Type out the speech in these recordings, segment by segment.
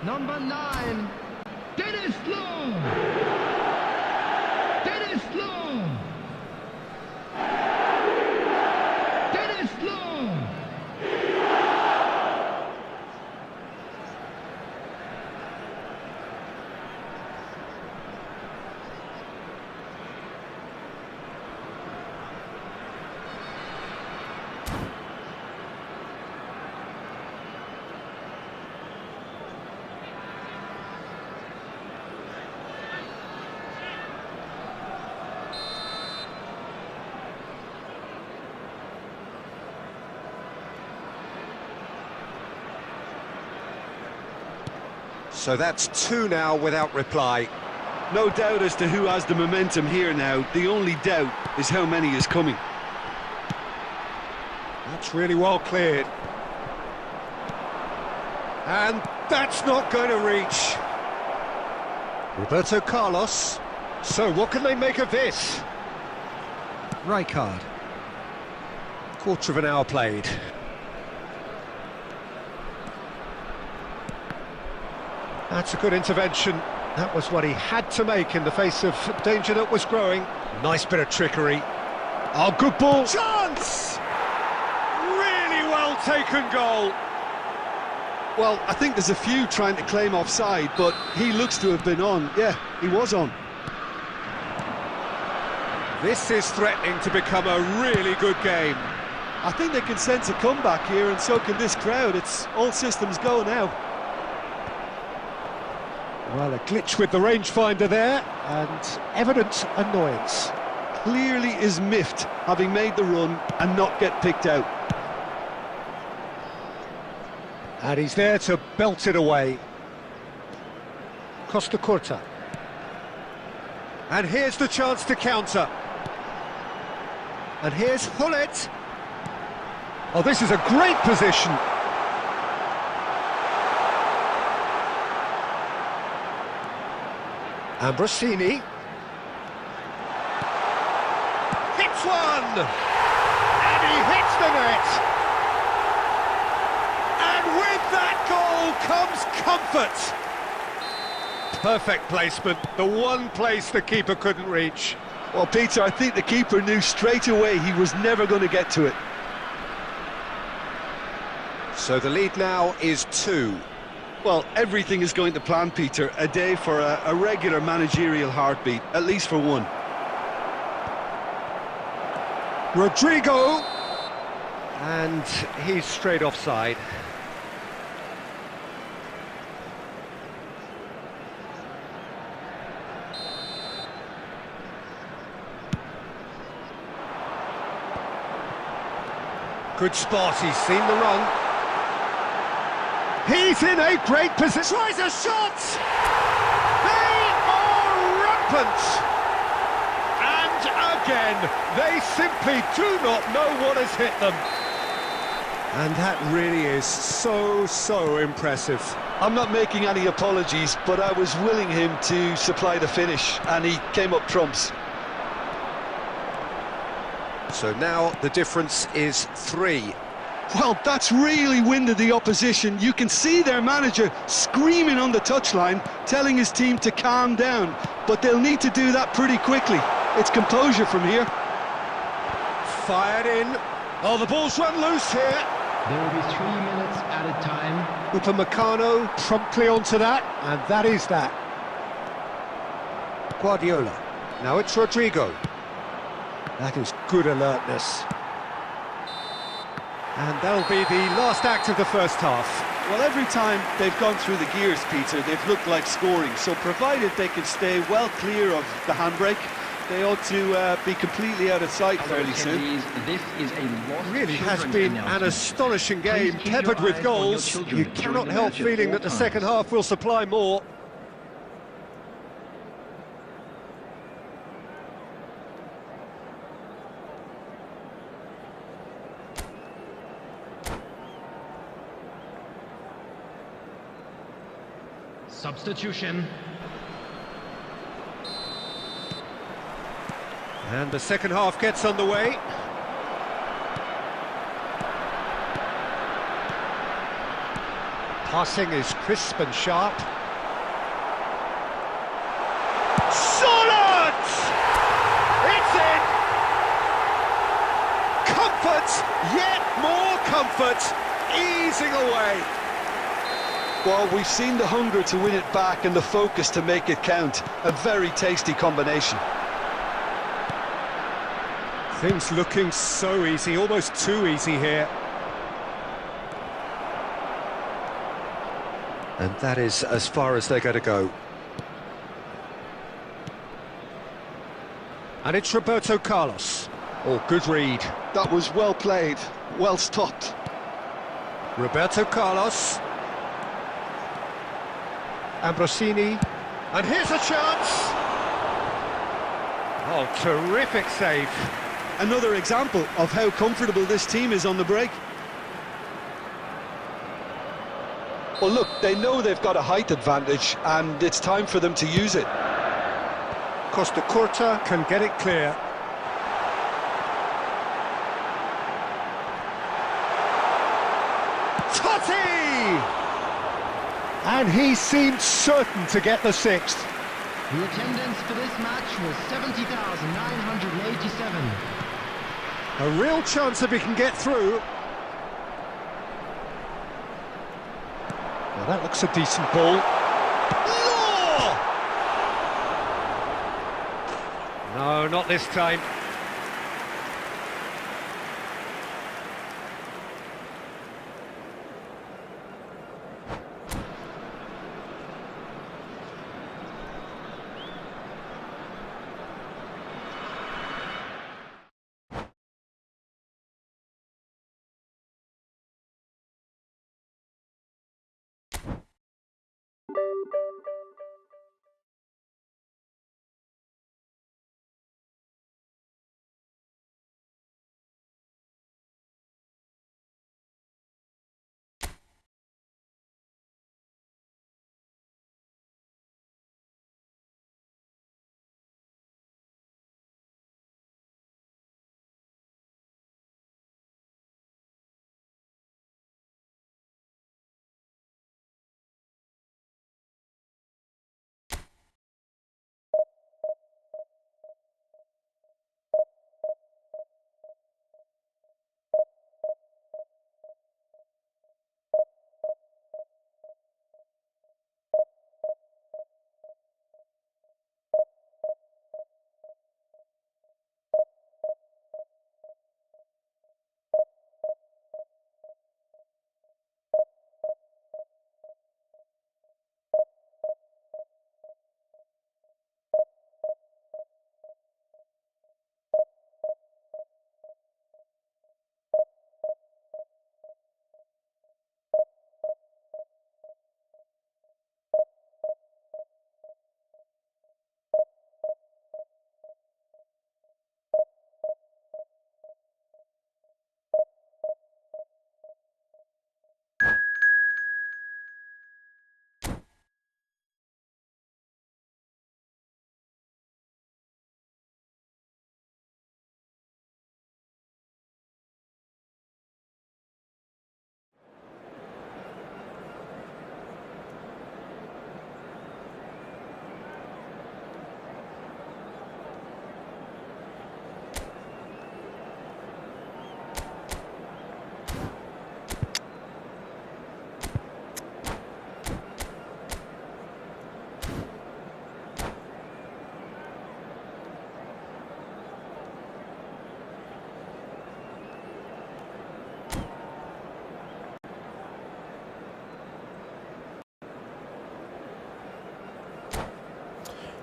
Number 9, Dennis Law. Dennis Law. Dennis Law. So that's two now without reply. No doubt as to who has the momentum here now. The only doubt is how many is coming. That's really well cleared. And that's not going to reach. Roberto Carlos. So what can they make of this? Right card. Quarter of an hour played. That's a good intervention. That was what he had to make in the face of danger that was growing. Nice bit of trickery. Oh, good ball. Chance! Really well taken goal. Well, I think there's a few trying to claim offside, but he looks to have been on. Yeah, he was on. This is threatening to become a really good game. I think they can sense a comeback here, and so can this crowd. It's all systems go now. Well, a glitch with the rangefinder there, and evident annoyance. Clearly is miffed, having made the run and not get picked out. And he's there to belt it away. Costa Curta. And here's the chance to counter. And here's Hullet. Oh, this is a great position. Ambrosini. Hits one! And he hits the net! And with that goal comes comfort! Perfect placement, the one place the keeper couldn't reach. Well, Peter, I think the keeper knew straight away he was never going to get to it. So the lead now is 2. Well, everything is going to plan, Peter. A day for a regular managerial heartbeat, at least for one. Rodrigo! And he's straight offside. Good spot, he's seen the run. He's in a great position. Tries a shot! They are rampant! And again, they simply do not know what has hit them. And that really is so impressive. I'm not making any apologies, but I was willing him to supply the finish, and he came up trumps. So now the difference is 3. Well, that's really winded the opposition. You can see their manager screaming on the touchline, telling his team to calm down. But they'll need to do that pretty quickly. It's composure from here. Fired in. Oh, the ball's run loose here. There will be 3 minutes added time. Upamecano promptly onto that, and that is that. Guardiola. Now it's Rodrigo. That is good alertness. And that'll be the last act of the first half. Well, every time they've gone through the gears, Peter, they've looked like scoring. So provided they can stay well clear of the handbrake, they ought to be completely out of sight fairly soon. This is a lost Really has children's been an announcement. astonishing game, Please keep peppered your with eyes on your goals. children You during cannot the help match at feeling all that the times. second half will supply more. Substitution. And the second half gets underway. Passing is crisp and sharp. Solid! It's in! Comfort, yet more comfort, easing away. Well, we've seen the hunger to win it back and the focus to make it count. A very tasty combination. Things looking so easy, almost too easy here. And that is as far as they're going to go. And it's Roberto Carlos. Oh, good read. That was well played, well stopped. Roberto Carlos. Ambrosini. And here's a chance! Oh, terrific save. Another example of how comfortable this team is on the break. Well, look, they know they've got a height advantage, and it's time for them to use it. Costa Curta can get it clear. Totti! And he seemed certain to get the sixth. The attendance for this match was 70,987. A real chance if he can get through. Well, that looks a decent ball. Law! No, not this time.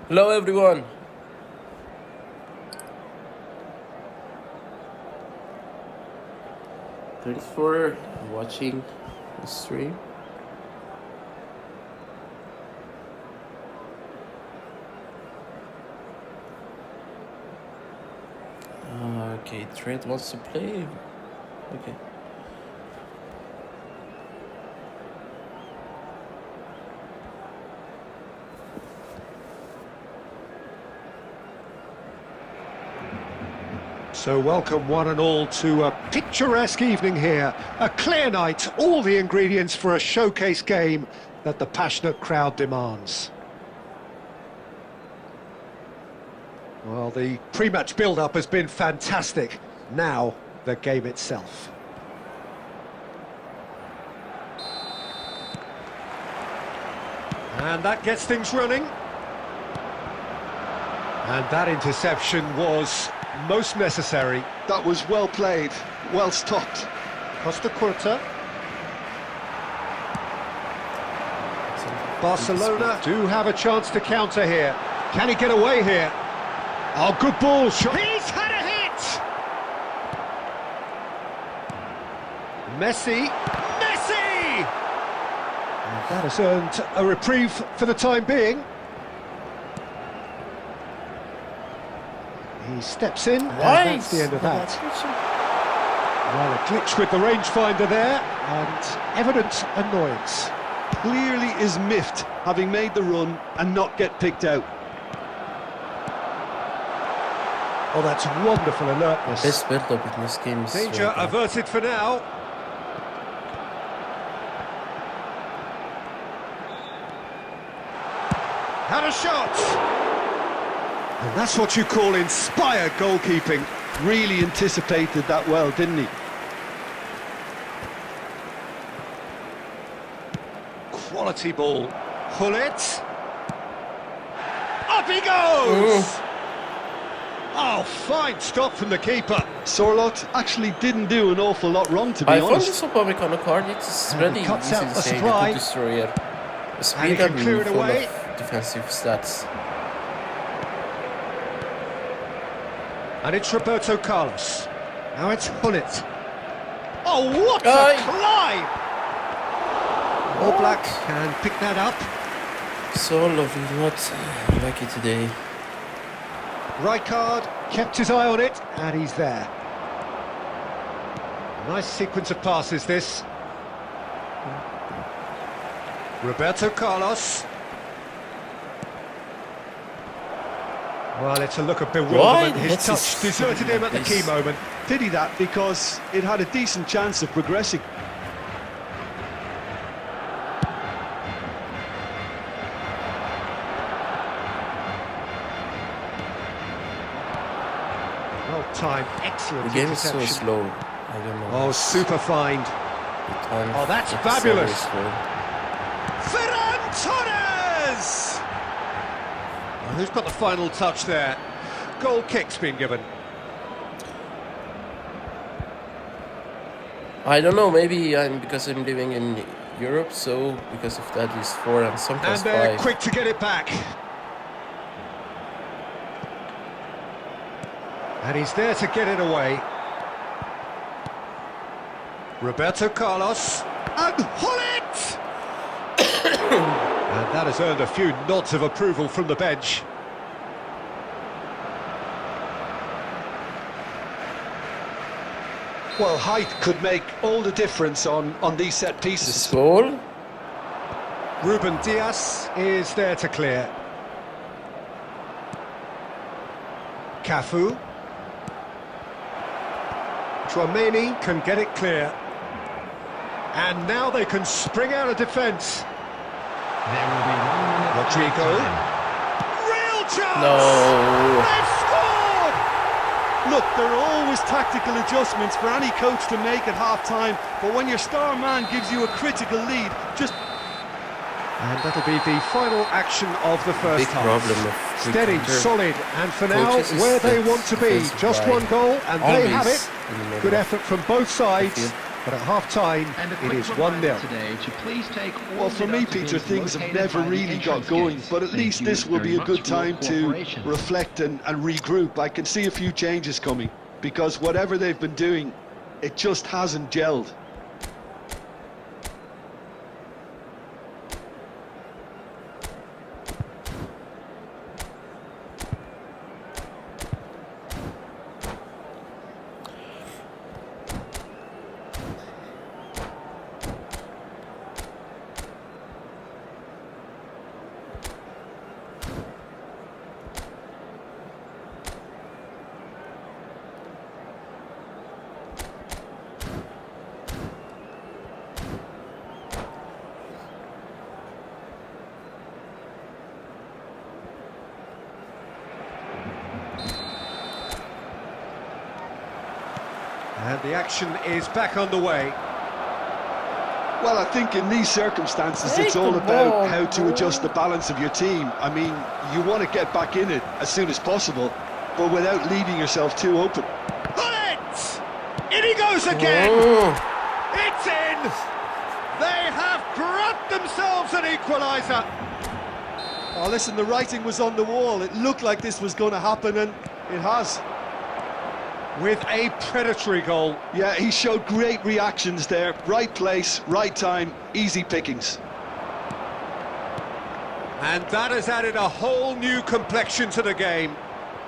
Hello everyone. Thanks for watching the stream. Okay, Trent wants to play. Okay. So welcome one and all to a picturesque evening here. A clear night, all the ingredients for a showcase game that the passionate crowd demands. Well, the pre-match build-up has been fantastic. Now, the game itself. And that gets things running. And that interception was most necessary. That was well played, well stopped. Costa Curta. Barcelona do have a chance to counter here. Can he get away here? Oh, good ball shot. He's had a hit! Messi! Messi! And that has earned a reprieve for the time being. He steps in, and that's the end of that. Well, a glitch with the rangefinder there, and evident annoyance. Clearly is miffed, having made the run and not get picked out. Oh, that's wonderful alertness. Best build-up in this game is Danger right now. averted for now. Had a shot! And that's what you call inspired goalkeeping. Really anticipated that well, didn't he? Quality ball. Pull it. Up he goes! Oh, fine stop from the keeper. Sorloth actually didn't do an awful lot wrong, to be I found honest. this Upamecano on a card. It's And really he cuts easy out to the say supply. the destroyer. And he Speed can and clear it full away. of defensive stats. And it's Roberto Carlos. Now it's Hullet. Oh, what Aye. a climb! All Black can pick that up. So lovely, not lucky today. Rijkaard kept his eye on it, and he's there. Nice sequence of passes, this. Roberto Carlos. Well, it's a look of bewilderment. Why? His That's touch his- deserted him at the key this- moment. Did he that? Because it had a decent chance of progressing. Well timed, excellent The game is so interception. slow. I don't know. Oh, super find. The time Oh, that's is fabulous. so slow. Ferran Torres! Well, who's got the final touch there? Goal kick's been given. I don't know, maybe because I'm living in Europe, so because of that is 4 and And sometimes they're 5. quick to get it back. And he's there to get it away. Roberto Carlos. And Hullet! And that has earned a few nods of approval from the bench. Well, height could make all the difference on these set pieces. This is goal. Ruben Diaz is there to clear. Cafu. Tchouaméni can get it clear. And now they can spring out of defence. There will be 1 minute Rodrigo. time. Real chance! No. They've scored! Look, there are always tactical adjustments for any coach to make at half-time, but when your star man gives you a critical lead, just... And that'll be the final action of the first Big half. problem of Steady, counter solid, and for now, coaches is where they that want to be. defensive Just line one goal, and they have always it. in the middle Good of effort from both sides, field. but at half-time, And a it quick is reminder 1-0. today to please take all Well, for me, deductibles Peter, things have located never by the really got entrance going, gates. but at Thank least you this will very be a much good for your time to cooperation. reflect and regroup. I can see a few changes coming, because whatever they've been doing, it just hasn't gelled. And the action is back underway. Well, I think in these circumstances, Take it's all the about ball, how to bro. adjust the balance of your team. I mean, you want to get back in it as soon as possible, but without leaving yourself too open. Bullet! In he goes again! Oh. It's in! They have grabbed themselves an equaliser! Oh, listen, the writing was on the wall. It looked like this was going to happen, and it has. With a predatory goal. Yeah, he showed great reactions there. Right place, right time, easy pickings. And that has added a whole new complexion to the game.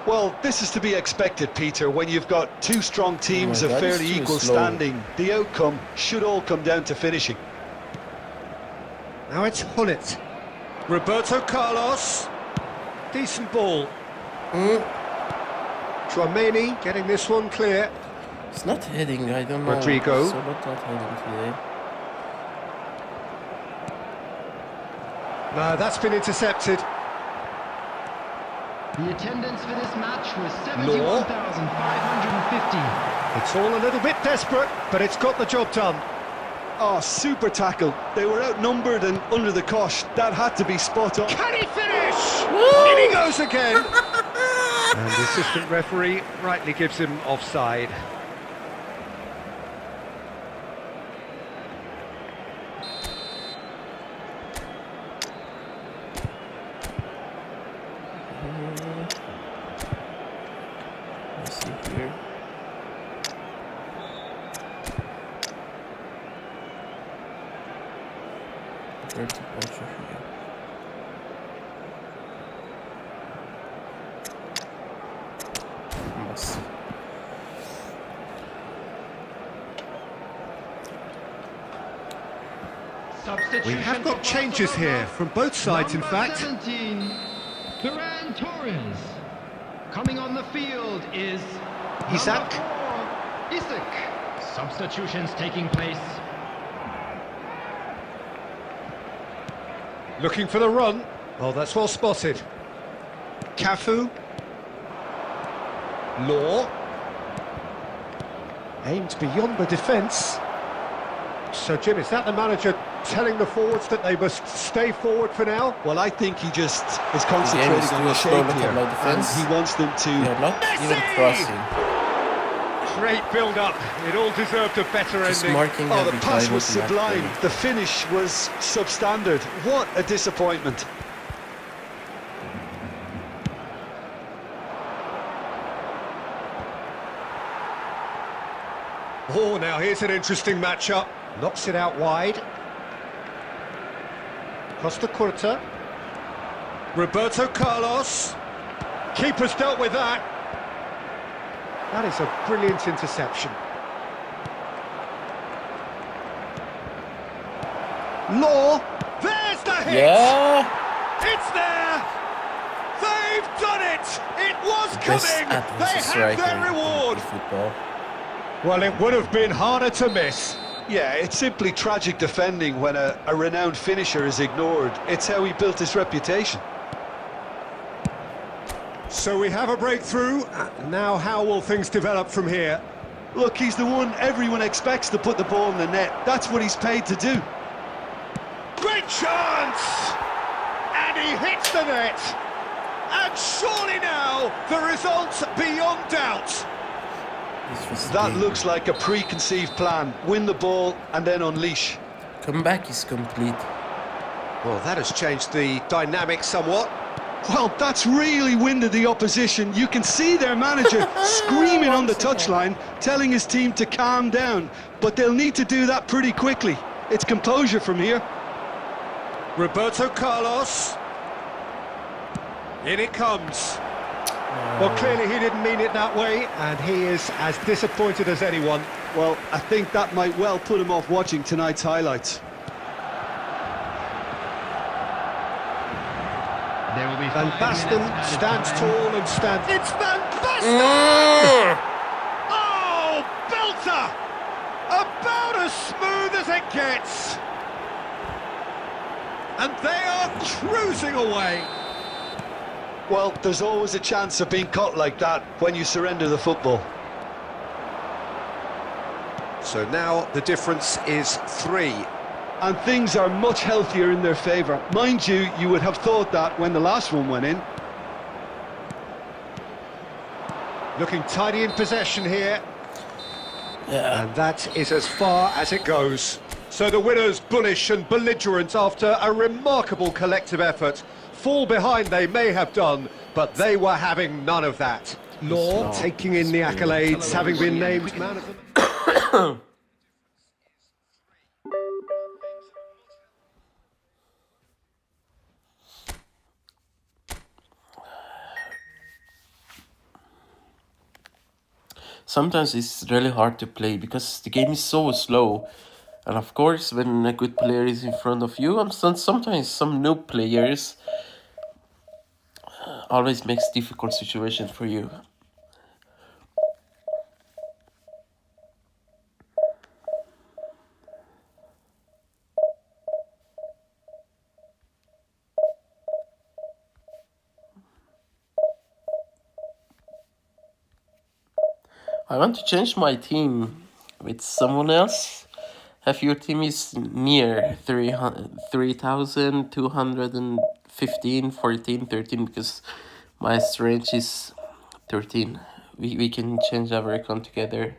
Well, this is to be expected, Peter, when you've got two strong teams of God, fairly it's too equal slow. standing. The outcome should all come down to finishing. Now it's Hullet. Roberto Carlos. Decent ball. Chouameni getting this one clear. It's not heading, I don't know. Rodrigo. So not heading today. No, that's been intercepted. The attendance for this match was Law. 71,550. It's all a little bit desperate, but it's got the job done. Oh, super tackle. They were outnumbered and under the cosh. That had to be spot on. Can he finish? In he goes again. And the assistant referee rightly gives him offside. Let's see here. Where's the pressure here? Must. We have got changes here from both sides, in fact. 17, Ferran Torres. Coming on the field is Isaac. number 4, Isaac. Substitutions taking place. Looking for the run. Oh, that's well spotted. Cafu. Law. Aimed beyond the defence. So, Jim, is that the manager telling the forwards that they must stay forward for now? Well, I think he just is concentrating is on doing the a slow shape look at here, my and defence. he wants them to... They're not even Messi! crossing. Great build-up. It all deserved a better Just ending. marking Oh, the every pass time was with the sublime. back. The finish was substandard. What a disappointment. Oh, now here's an interesting matchup. Knocks it out wide. Costa Curta. Roberto Carlos. Keeper's dealt with that. That is a brilliant interception. Law. There's the hit. Yeah! It's there. They've done it. It was Best coming. They adverse have striker their in reward. football. Well, it would have been harder to miss. Yeah, it's simply tragic defending when a renowned finisher is ignored. It's how he built his reputation. So we have a breakthrough. Now how will things develop from here? Look, he's the one everyone expects to put the ball in the net. That's what he's paid to do. Great chance! And he hits the net. And surely now the result's beyond doubt. This was the That game. looks like a preconceived plan. Win the ball and then unleash. Comeback is complete. Well, that has changed the dynamic somewhat. Well, that's really winded the opposition. You can see their manager screaming on the touchline, telling his team to calm down. But they'll need to do that pretty quickly. It's composure from here. Roberto Carlos. In it comes. Well, clearly he didn't mean it that way, and he is as disappointed as anyone. Well, I think that might well put him off watching tonight's highlights. There will be Van 5 Basten minutes added stands time. tall and stands... It's Van Basten! Oh, belter! About as smooth as it gets. And they are cruising away. Well, there's always a chance of being caught like that when you surrender the football. So now the difference is 3. And things are much healthier in their favour. Mind you, you would have thought that when the last one went in. Looking tidy in possession here. Yeah. And that is as far as it goes. So the winners, bullish and belligerent after a remarkable collective effort. Fall behind they may have done, but they were having none of that. Law taking in the accolades, having been named man of the... Sometimes it's really hard to play because the game is so slow. And of course, when a good player is in front of you, and sometimes some new players always makes difficult situation for you. I want to change my team with someone else. If your team is near 3,215, 14, 13, because my range is 13. We can change our account together.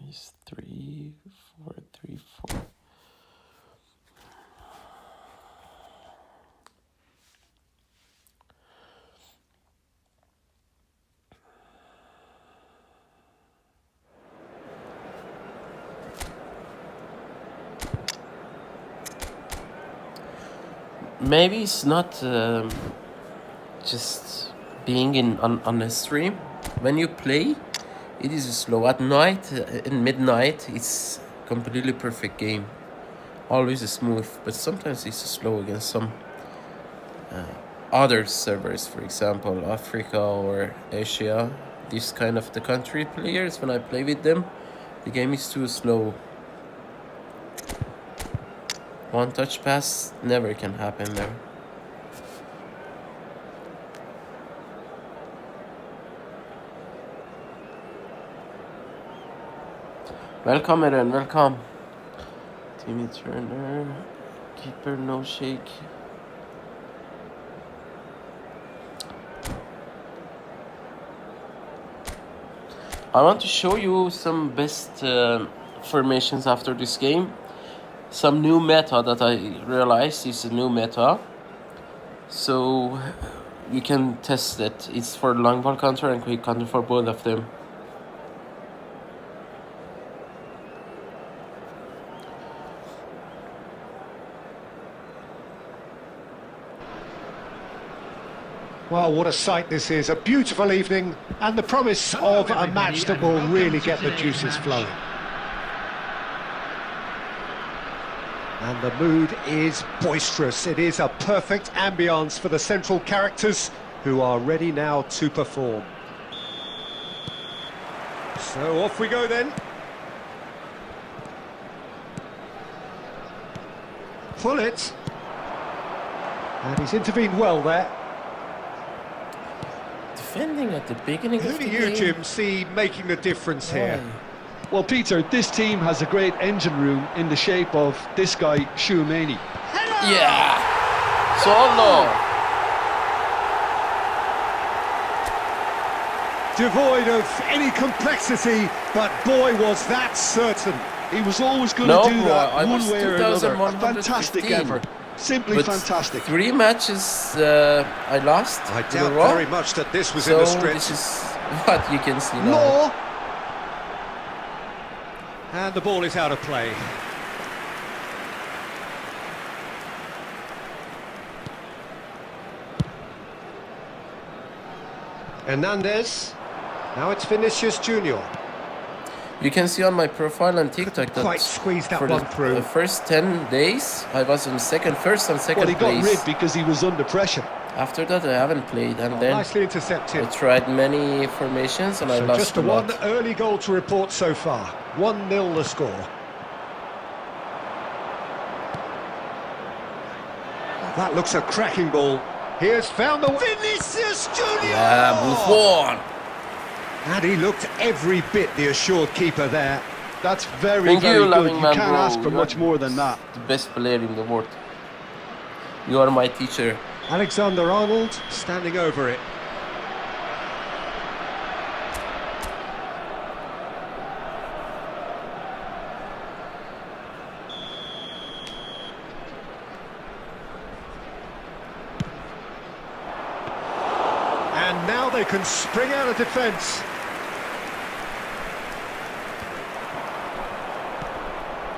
It's 3, 4, 3, 4. Maybe it's not just being on a stream. When you play, it is slow. At night, in midnight, it's completely perfect game. Always smooth, but sometimes it's slow against some other servers, for example, Africa or Asia. This kind of the country players, when I play with them, the game is too slow. One touch pass never can happen there. Welcome, Eren, welcome. Timmy Turner, keeper, no shake. I want to show you some best formations after this game. Some new meta that I realized is a new meta. So you can test it. It's for long ball counter and quick counter for both of them. Well, what a sight this is. A beautiful evening and the promise of a match that will really get the juices flowing. And the mood is boisterous. It is a perfect ambience for the central characters who are ready now to perform. So off we go then. Pull it. And he's intervened well there. Defending at the beginning Who of do the you, game. Jim, see making the difference here? Well, Peter, this team has a great engine room in the shape of this guy, Tchouaméni. Yeah! Solo! Devoid of any complexity, but boy was that certain. He was always going to do that one way or another. A fantastic effort. Simply But fantastic. 3 matches I lost. I in a doubt row. very much that this was in So the script. this is what you can see now. Law. And the ball is out of play. Hernandez. Now it's Vinicius Junior. You can see on my profile on TikTok that Quite squeezed that for one the through. first 10 days I was on first and second Well, he got place. rid because he was under pressure. After that I haven't played, and then Nicely I intercepted. tried many formations and I So lost just a one lot. early goal to report so far. 1-0 the score. That looks a cracking ball. He has found the... Vinicius Junior! Yeah, Buffon. And he looked every bit the assured keeper there. That's very, Thank very you, good. loving You man, can't bro. ask for You much are more than that. The best player in the world. You are my teacher. Alexander-Arnold standing over it. And now they can spring out of defence.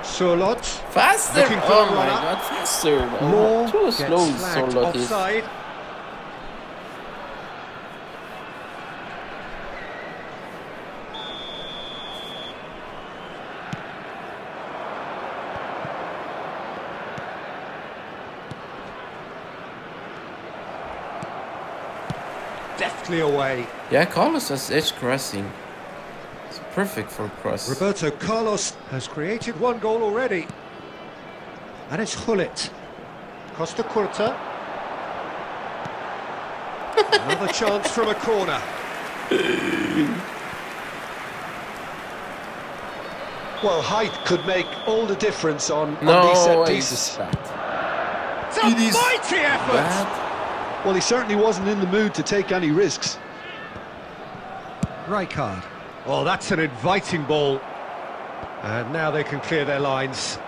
Surlot. Faster! Looking for Oh a my runner. god, faster! Moore Too gets slow, flagged Solot is. offside. Deftly away. Yeah, Carlos has edge crossing. It's perfect for cross. Roberto Carlos has created one goal already. And it's Hullet. Costa Curta. Another chance from a corner. Well, height could make all the difference on these No, set it's pieces. bad. It's a It is mighty effort! Bad. Well, he certainly wasn't in the mood to take any risks. Rijkaard. Oh, that's an inviting ball. And now they can clear their lines.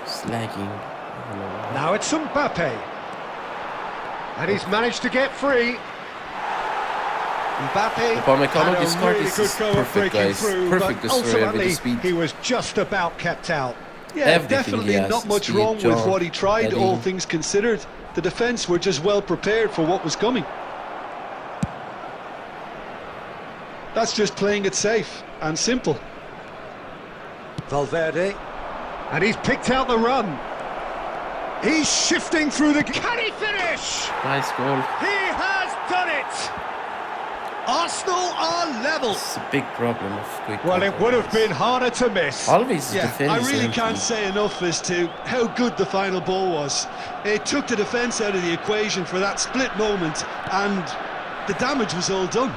It's lagging. I don't know. Now it's Mbappe. And he's managed to get free. Mbappe Upamecano had a discard really is good go of perfect, breaking guys. through, Perfect but destroyer with the ultimately speed. he was just about kept out. Yeah, Everything definitely he has, not much speed, wrong with jump, what he tried, heading. all things considered. The defence were just well prepared for what was coming. That's just playing it safe and simple. Valverde. And he's picked out the run. He's shifting through the... Can he finish? Nice goal. He has done it! Arsenal are level. It's a big problem of quick. Well, it would have been harder to miss. Always Yeah, defense. I really empty. can't say enough as to how good the final ball was. It took the defence out of the equation for that split moment, and the damage was all done.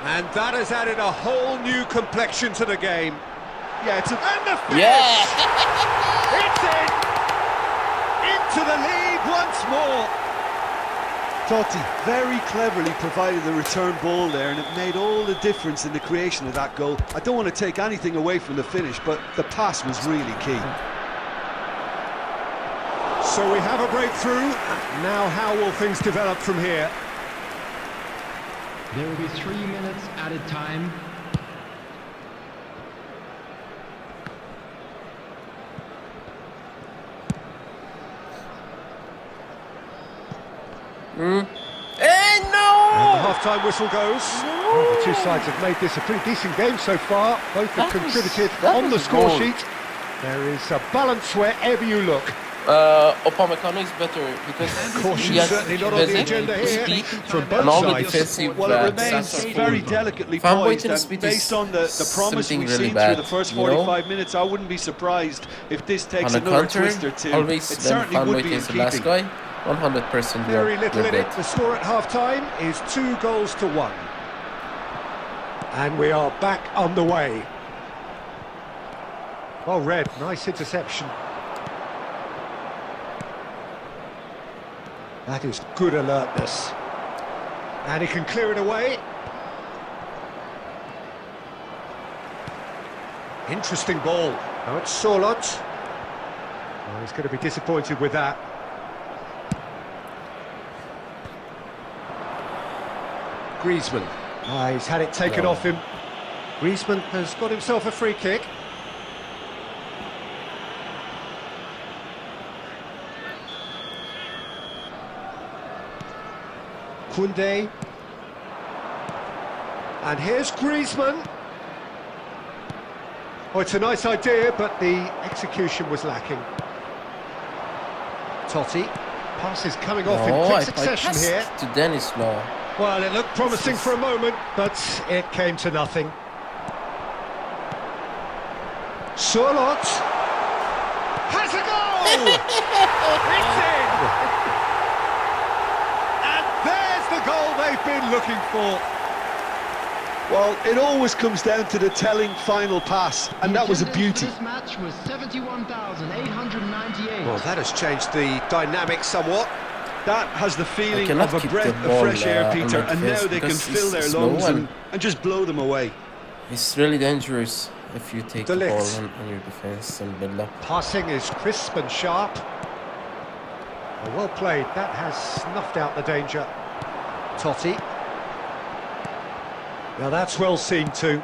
And that has added a whole new complexion to the game. Yeah, it's a... And the finish! Yeah! It's in! Into the lead once more! Totti very cleverly provided the return ball there, and it made all the difference in the creation of that goal. I don't want to take anything away from the finish, but the pass was really key. So we have a breakthrough. Now how will things develop from here? There will be 3 minutes added time. Hey, no! And the half-time whistle goes. Well, the two sides have made this a pretty decent game so far. Both have contributed on the score sheet. There is a balance wherever you look. Upamecano is better because Caution he has certainly not on the basic agenda here speed from both and all the sides. defensive. Well, it remains stats are very cool. delicately Fanboy poised, team and speed based is on the promise something we've really seen bad, through the first you know? 45 minutes, I wouldn't be surprised if this takes On the another counter, twist or two. always It when certainly would Fanboy be in is the last keeping. guy, 100% Very little in it. bet. The score at half-time is 2-1. And we are back underway. Well read, nice interception. That is good alertness. And he can clear it away. Interesting ball. Now it's Surlot. Oh, he's going to be disappointed with that. Griezmann. Ah, he's had it taken off him. Griezmann has got himself a free kick. Koundé. And here's Griezmann. Oh, it's a nice idea, but the execution was lacking. Totti. Pass is coming off in quick succession passed here. to Dennis Law. Well, it looked promising for a moment, but it came to nothing. Surlot has a goal! It's in! And there's the goal they've been looking for. Well, it always comes down to the telling final pass, and that was a beauty. This match was 71,898. Well, that has changed the dynamic somewhat. That has the feeling cannot of a keep breath the of ball, fresh air, on Peter, my and face now they can because fill it's their slow lungs and- and just blow them away. It's really dangerous if you take De the ball Ligt. on your defense and build up. Passing is crisp and sharp. Well played, that has snuffed out the danger. Totti. Now that's well seen too.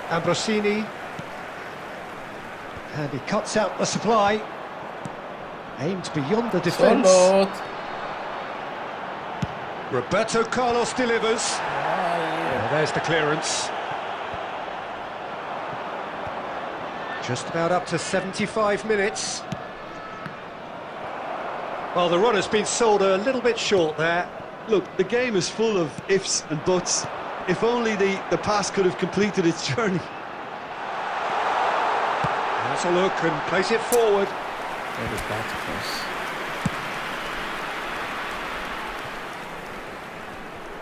Ambrosini. And he cuts out the supply. Aimed beyond the defence. Surlot. Roberto Carlos delivers. Well, there's the clearance. Just about up to 75 minutes. Well, the run has been sold a little bit short there. Look, the game is full of ifs and buts. If only the pass could have completed its journey. Has a look and plays it forward. Very bad cross.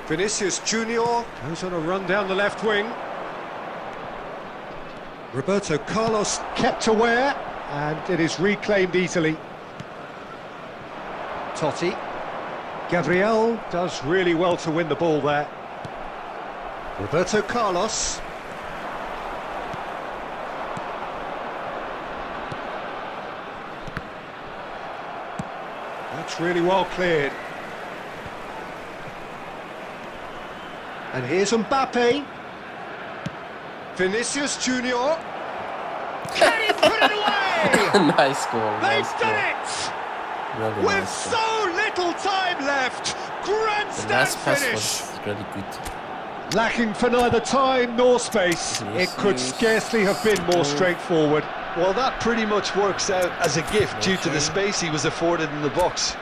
Vinicius Junior goes on a run down the left wing. Roberto Carlos kept aware, and it is reclaimed easily. Totti. Gabriel does really well to win the ball there. Roberto Carlos. That's really well cleared. And here's Mbappe. Vinicius Junior. Can he put it away? Nice goal. They've Nice done goal. it! Really With nice goal. so little time left. The Grandstand last pass finish. was really good. Lacking for neither time nor space. It could scarcely have been more straightforward. Well, that pretty much works out as a gift due to the Okay. space he was afforded in the box.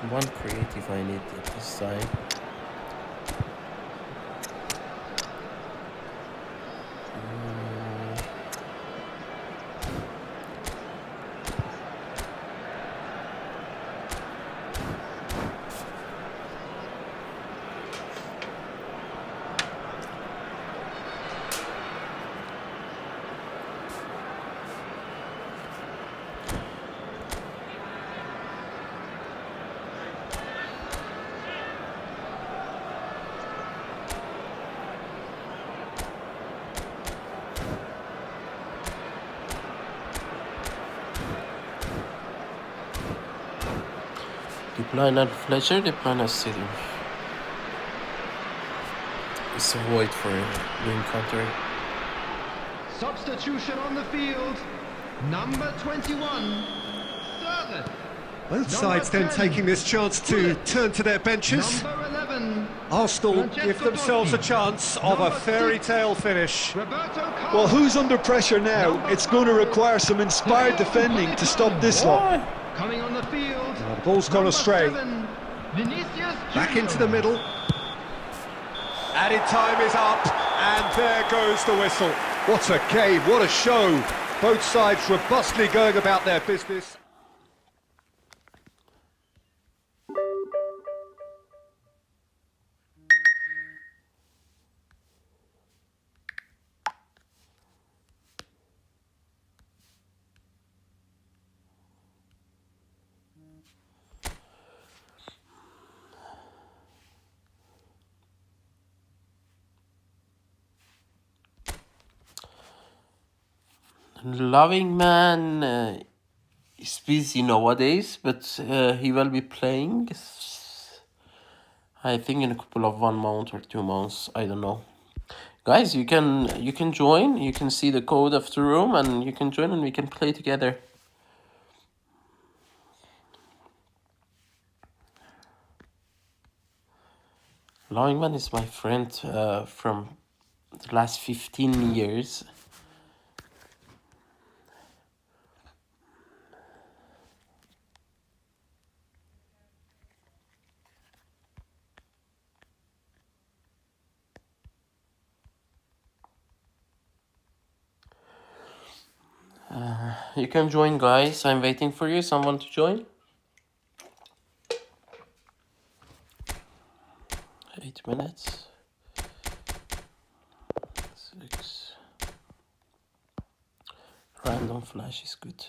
One creative I need at this time. De Bruyne and Fletcher, De Bruyne sitting. It's a void for doing counter. Substitution on the field. Number 21. Sterling. Both sides then taking this chance to turn to their benches. Number 11. Arsenal give themselves a chance of a fairy tale finish. Roberto Carlos. Well, who's under pressure now? It's going to require some inspired defending to stop this lot. Coming on the field. The ball's gone Number astray. 7, Vinicius Back Junior. into the middle. Added time is up, and there goes the whistle. What a game, what a show. Both sides robustly going about their business. Loving Man is busy nowadays, but he will be playing. I think in a couple of 1 month or 2 months. I don't know. Guys, you can join. You can see the code of the room, and you can join, and we can play together. Loving Man is my friend from the last 15 years. You can join, guys. I'm waiting for you. Someone to join. 8 minutes. 6. Random flash is good.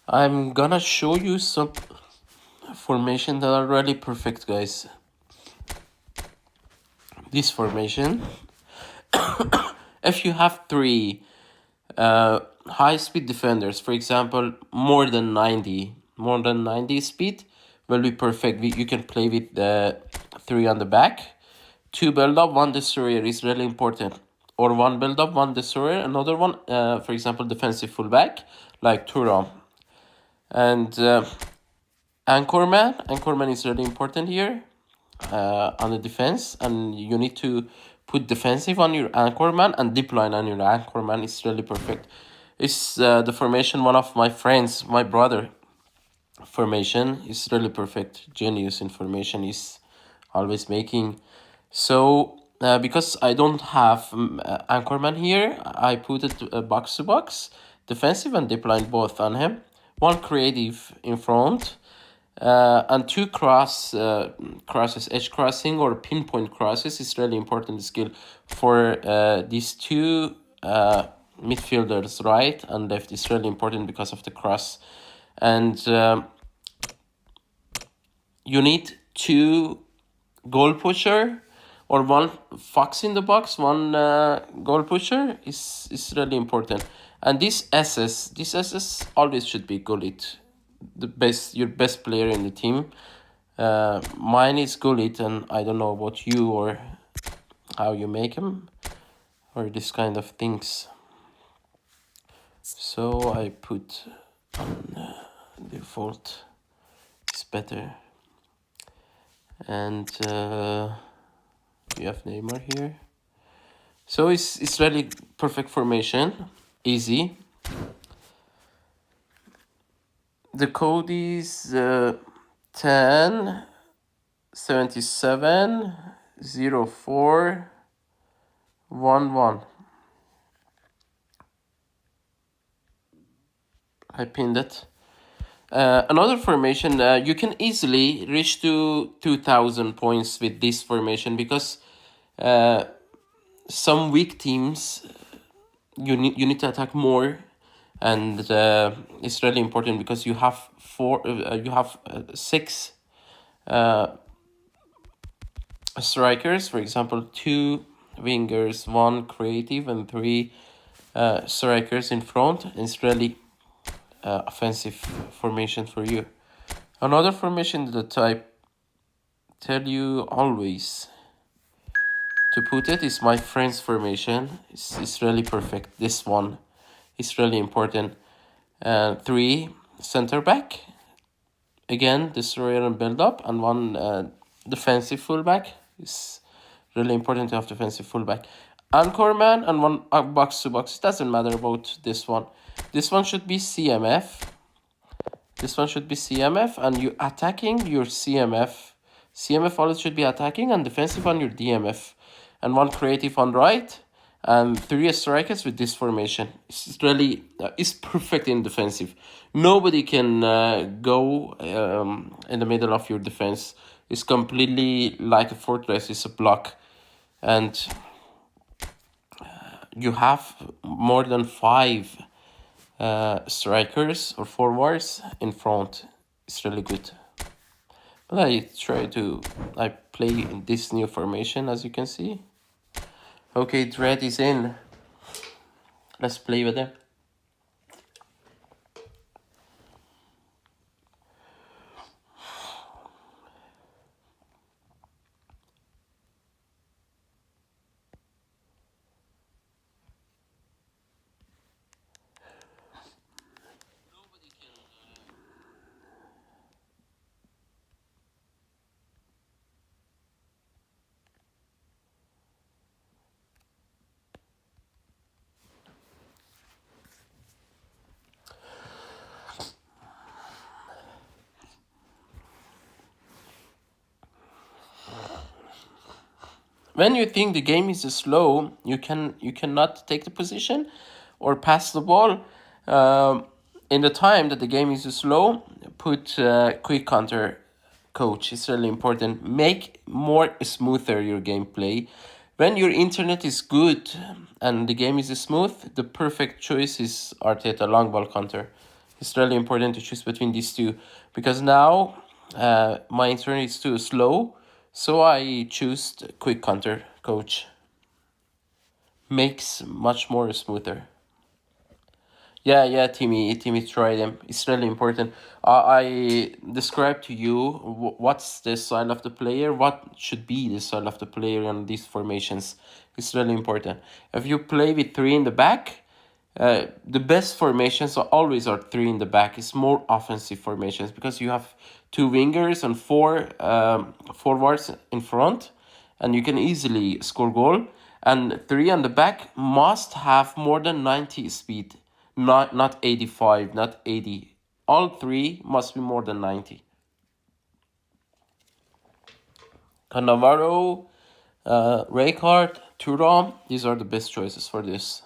I'm gonna show you some formation that are really perfect, guys. This formation, if you have 3 high-speed defenders, for example, more than 90 speed, will be perfect. You can play with the 3 on the back. 2 build-up, 1 destroyer is really important. Or 1 build-up, 1 destroyer, another one, for example, defensive fullback, like Thuram. And Anchorman is really important here on the defense, and you need to put defensive on your Anchorman and deep line on your Anchorman. It's really perfect. It's the formation one of my friends, my brother formation is really perfect. Genius information is always making. So because I don't have Anchorman here, I put it box to box, defensive and deep line both on him. 1 creative in front, and 2 crosses, edge crossing or pinpoint crosses is really important skill for these 2 midfielders, right and left, is really important because of the cross. And you need 2 goal pusher or 1 fox in the box, 1 goal pusher is really important. And this SS always should be Gullit, your best player in the team. Mine is Gullit, and I don't know about you or how you make him or this kind of things. So I put on default. It's better. And you have Neymar here. So it's really perfect formation, easy. The code is 10 77 04 11. I pinned it. Another formation, you can easily reach to 2000 points with this formation, because some weak teams you need to attack more, and it's really important because you have 6 strikers, for example, 2 wingers, 1 creative, and 3 strikers in front. It's really offensive formation for you. Another formation that I tell you always to put it is my friend's formation. It's really perfect. This one is really important. 3 center back, again destroyer and build up, and 1 defensive fullback. It's really important to have defensive fullback. Anchorman and 1 box to box. It doesn't matter about this one. This one should be CMF. This one should be CMF, and you attacking your CMF. CMF always should be attacking, and defensive on your DMF. And 1 creative on right, and 3 strikers with this formation. It's really it's perfect in defensive. Nobody can go in the middle of your defense. It's completely like a fortress. It's a block, and you have more than 5 strikers or forwards in front. It's really good. But I play in this new formation, as you can see. Okay, Dread is in. Let's play with him. when you think the game is slow, you cannot take the position or pass the ball. In the time that the game is slow, put quick counter, coach. It's really important. Make more smoother your gameplay. When your internet is good and the game is smooth, the perfect choice is Arteta long ball counter. It's really important to choose between these two, because now my internet is too slow, so I choose the quick counter, coach. Makes much more smoother. Yeah, Timmy, try them. It's really important. I describe to you what's the style of the player, what should be the style of the player on these formations. It's really important. If you play with three in the back, the best formations always are three in the back. It's more offensive formations because you have two wingers and four forwards in front, and you can easily score goal. And three on the back must have more than 90 speed. Not 85, not 80. All three must be more than 90. Cannavaro, Rijkaard, Thuram, these are the best choices for this.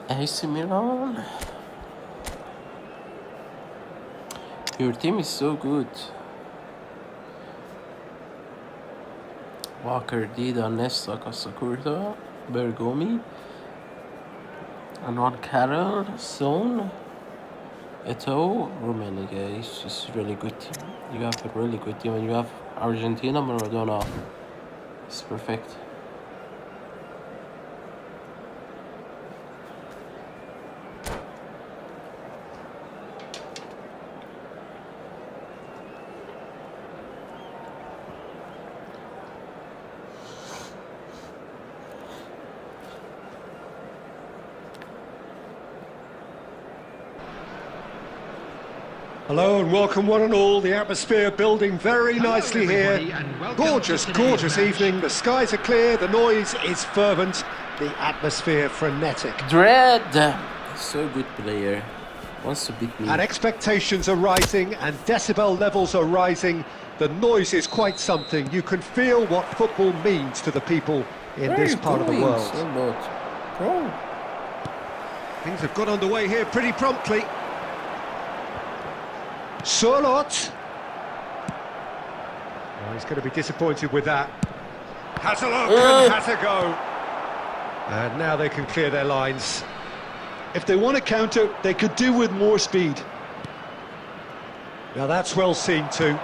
AC Milan. Your team is so good. Walker, Dida, Nesta, Casacurta, Bergomi, and one Carroll, Son, Eto'o, Rummenigge. It's just a really good team. You have a really good team, and you have Argentina, Maradona. It's perfect. Hello and welcome one and all. The atmosphere building very nicely here. Gorgeous evening. The skies are clear, the noise is fervent, the atmosphere frenetic. Dread, so good player. Wants to beat me. And expectations are rising and decibel levels are rising. The noise is quite something. You can feel what football means to the people in this part of the world. So much. Bro. Things have got underway here pretty promptly. Surlot. Oh, he's going to be disappointed with that. Has a look and has a go. And now they can clear their lines. If they want to counter, they could do with more speed. Now that's well seen too.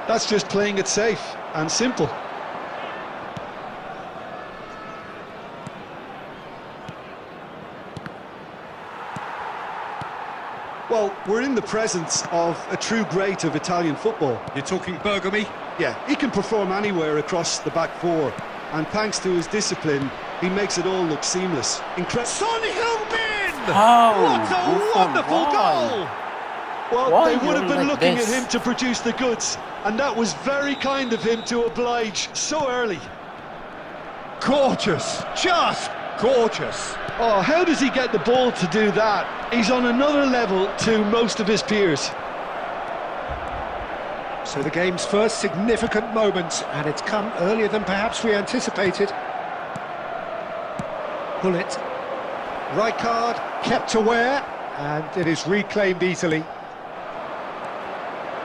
That's just playing it safe and simple. Well, we're in the presence of a true great of Italian football. You're talking Bergomi? Yeah, he can perform anywhere across the back four, and thanks to his discipline, he makes it all look seamless. Incredible. Son Heung-min! Oh, What a wonderful goal! Well, Why they would have you been like looking this? at him to produce the goods, and that was very kind of him to oblige so early. Gorgeous, just gorgeous. Oh, how does he get the ball to do that? He's on another level to most of his peers. So the game's first significant moment, and it's come earlier than perhaps we anticipated. Bullet. Rijkaard kept aware, and it is reclaimed easily.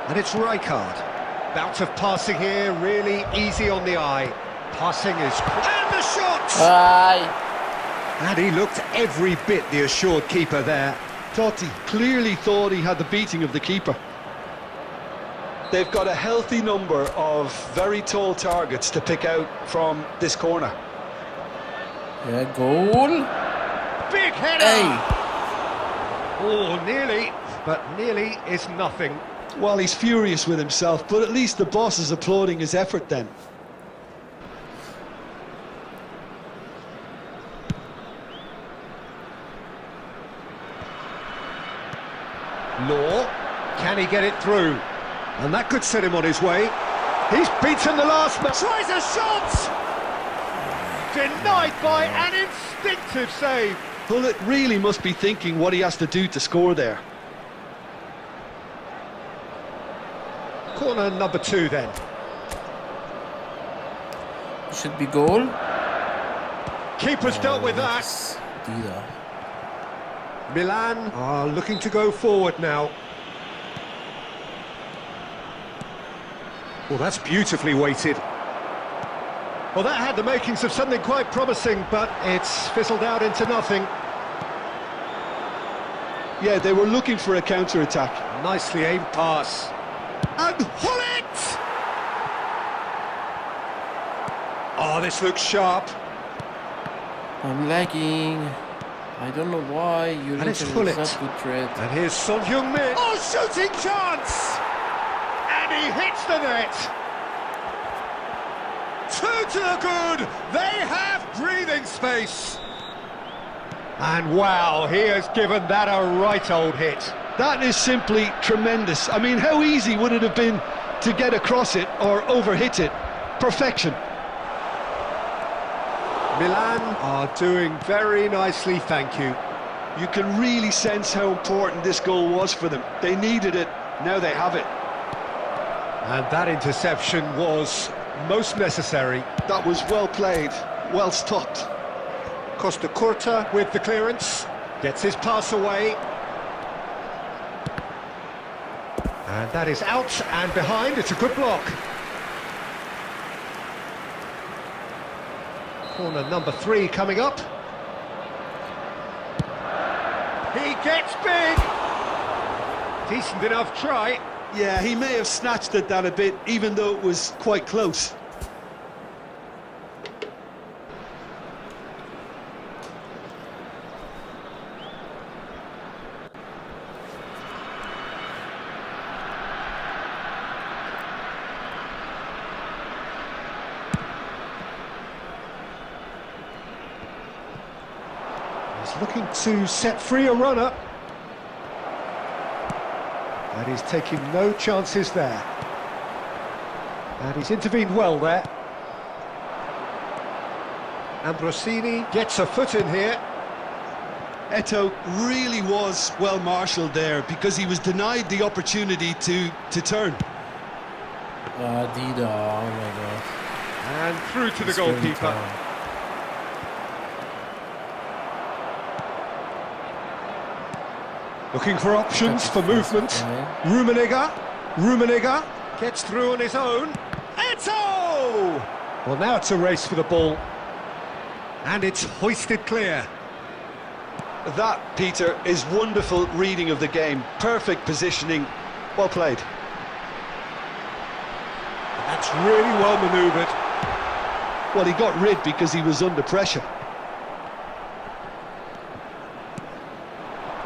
And it's Rijkaard. Bout of passing here, really easy on the eye. Passing is... And the shot! Aye. And he looked every bit the assured keeper there. Totti clearly thought he had the beating of the keeper. They've got a healthy number of very tall targets to pick out from this corner. Yeah, goal. big header! Hey! Oh, nearly, but nearly is nothing. Well, he's furious with himself, but at least the boss is applauding his effort then. Law, can he get it through? And that could set him on his way. He's beaten the last man. Tries a shot! Denied by an instinctive save. Bullet really must be thinking what he has to do to score there. Corner number 2 then. Should be goal. Keeper's dealt with that. Yes, Dida. Milan are looking to go forward now. Well, that's beautifully weighted. Well, that had the makings of something quite promising, but it's fizzled out into nothing. Yeah, they were looking for a counter-attack. Nicely aimed pass. And Hullet! Oh, this looks sharp. I'm lagging. I don't know why. You're And it's not Hullet. good threat. And here's Son Heung-min. Oh, shooting chance! And he hits the net. 2 to the good. They have breathing space. And wow, he has given that a right old hit. That is simply tremendous. I mean, how easy would it have been to get across it or overhit it? Perfection. Milan are doing very nicely, thank you. You can really sense how important this goal was for them. They needed it, now they have it. And that interception was most necessary. That was well played, well stopped. Costa Curta with the clearance, gets his pass away. And that is out and behind, it's a good block. Corner number 3 coming up. He gets big! Decent enough try. Yeah, he may have snatched at that a bit, even though it was quite close. He's looking to set free a runner. And he's taking no chances there. And he's intervened well there. Ambrosini gets a foot in here. Eto'o really was well marshalled there because he was denied the opportunity to turn. Dida, oh my god. And through to the It's really goalkeeper. tough. Looking for options for movement. Rummenigge gets through on his own. Eto'o! Well, now it's a race for the ball. And it's hoisted clear. That, Peter, is wonderful reading of the game. Perfect positioning. Well played. That's really well manoeuvred. Well, he got rid because he was under pressure.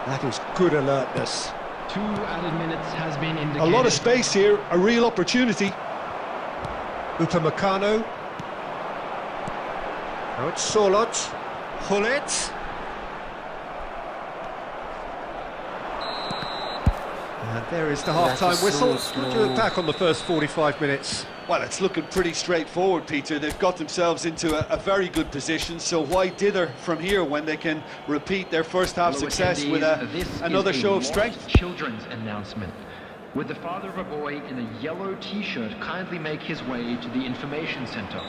That is good alertness. 2 added minutes has been indicated. A lot of space here, a real opportunity. Upamecano. Now it's Solot. Hullet. And there is the half-time is whistle. so Good to look slow. back on the first 45 minutes. Well, it's looking pretty straightforward, Peter. They've got themselves into a very good position, so why dither from here when they can repeat their first half Hello, success with attendees. This another is a show of lost strength? children's announcement. Would the father of a boy in a yellow t-shirt kindly make his way to the information center?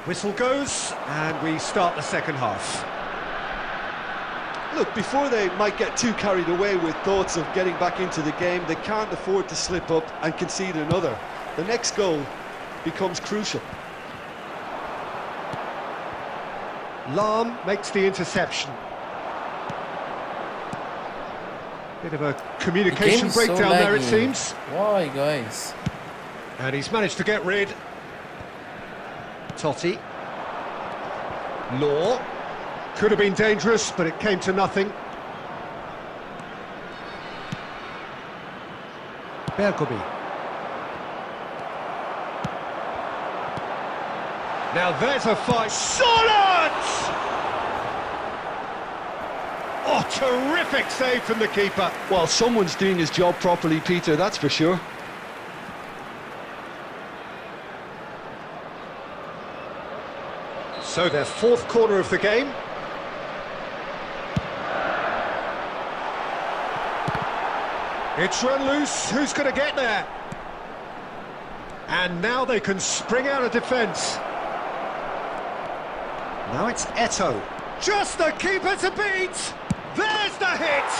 Whistle goes, and we start the second half. Look, before they might get too carried away with thoughts of getting back into the game, they can't afford to slip up and concede another. The next goal becomes crucial. Lahm makes the interception. Bit of a The game communication is so breakdown there, it laggy. seems. Why, guys? And he's managed to get rid. Totti. Law. Could have been dangerous, but it came to nothing. Bergobi. Now there's a fight. Solid! Oh, terrific save from the keeper. Well, someone's doing his job properly, Peter, that's for sure. So their fourth corner of the game. It's run loose. Who's going to get there? And now they can spring out of defence. Now it's Eto'o. Just the keeper to beat. There's the hit.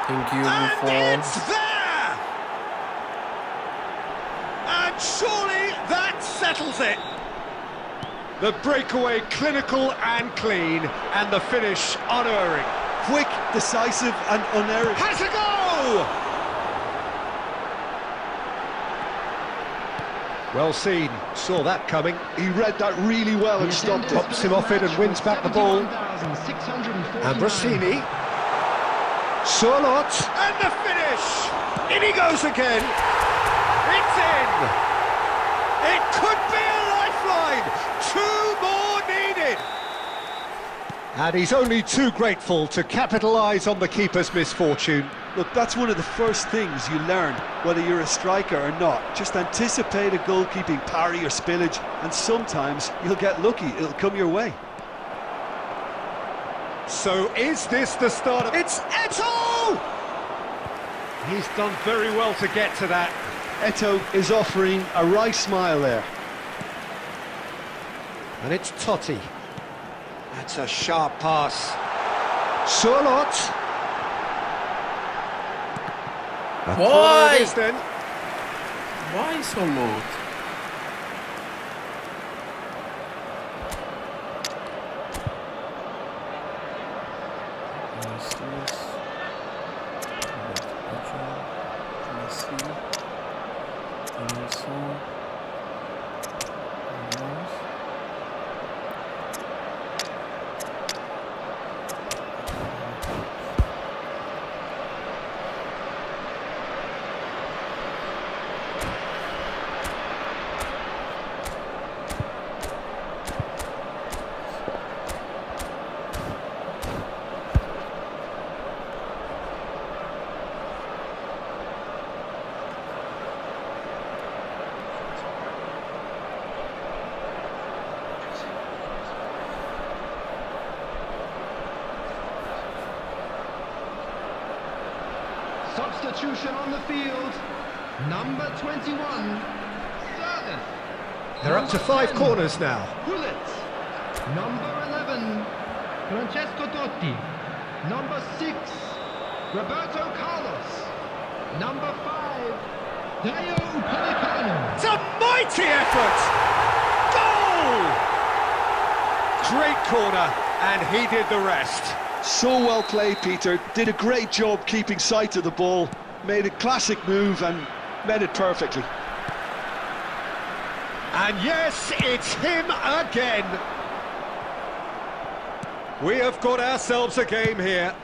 Thank you, And Buffon. it's there. And surely that settles it. The breakaway clinical and clean, and the finish unerring. Quick, decisive and unerring. Has a go! Well seen, saw that coming. He read that really well and stopped it. Pops him off it and wins back the ball. And Rossini. Surlot. And the finish! In he goes again. It's in! It could be a lifeline! 2 more needed! And he's only too grateful to capitalise on the keeper's misfortune. Look, that's one of the first things you learn, whether you're a striker or not. Just anticipate a goalkeeping parry or spillage, and sometimes you'll get lucky, it'll come your way. So is this the start of... It's Eto'o! He's done very well to get to that. Eto'o is offering a wry smile there. And it's Totti. That's a sharp pass. Surlot. Why? It is then. Why so moved? Substitution on the field. Number 21. Service. They're up to 5 corners now. Bullet. Number 11. Francesco Totti. Number 6. Roberto Carlos. Number 5. Dayo Upamecano. It's a mighty effort! Goal! Great corner, and he did the rest. So well played, Peter. Did a great job keeping sight of the ball. Made a classic move and made it perfectly. And yes, it's him again. We have got ourselves a game here.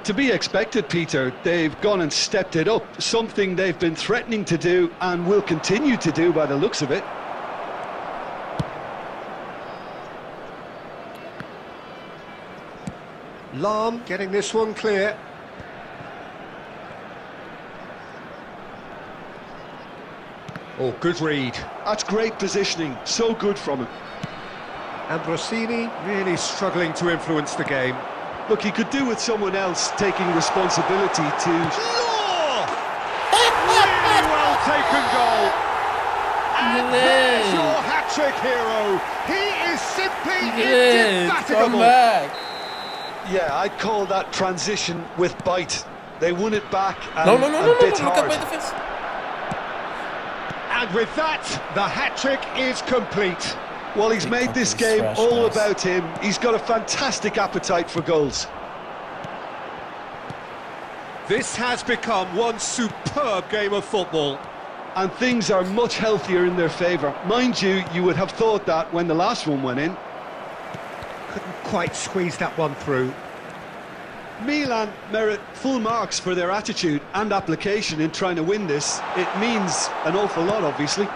To be expected, Peter. They've gone and stepped it up. Something they've been threatening to do and will continue to do by the looks of it. Lahm getting this one clear. Oh, good read. That's great positioning. So good from him. And Rossini really struggling to influence the game. Look, he could do with someone else taking responsibility to... Law! Really well taken goal. And there's your hat-trick hero. He is simply indefatigable. Come back. Yeah, I'd call that transition with bite. They won it back and No, bit look at hard. my defense. And with that, the hat-trick is complete. Well, he's made this game fresh, all nice. about him. He's got a fantastic appetite for goals. This has become one superb game of football. And things are much healthier in their favour. Mind you, you would have thought that when the last one went in. Couldn't quite squeeze that one through. Milan merit full marks for their attitude and application in trying to win this. It means an awful lot, obviously.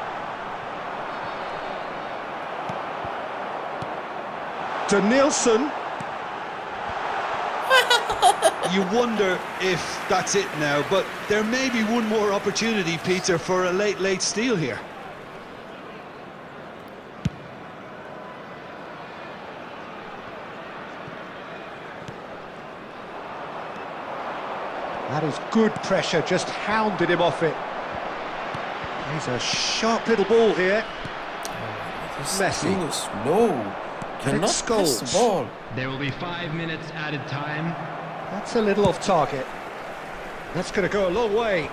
Denilson. You wonder if that's it now, but there may be one more opportunity, Peter, for a late steal here. That is good pressure, just hounded him off it. He's a sharp little ball here. This Messi. thing is slow. Cannot press Scholes. the ball. There will be 5 minutes added time. That's a little off target. That's going to go a long way.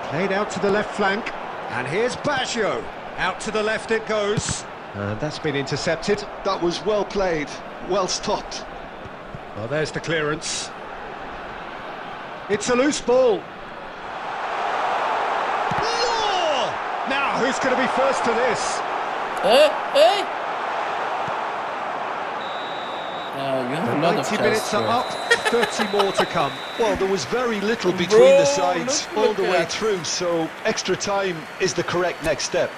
Played out to the left flank. And here's Baggio. Out to the left it goes. And that's been intercepted. That was well played, well stopped. Well, there's the clearance. It's a loose ball. Law! Now, who's going to be first to this? Hey! You have a lot of 90 chance minutes here. are up, 30 more to come. Well, there was very little between Bro, the sides look all at the way that. through, so extra time is the correct next step.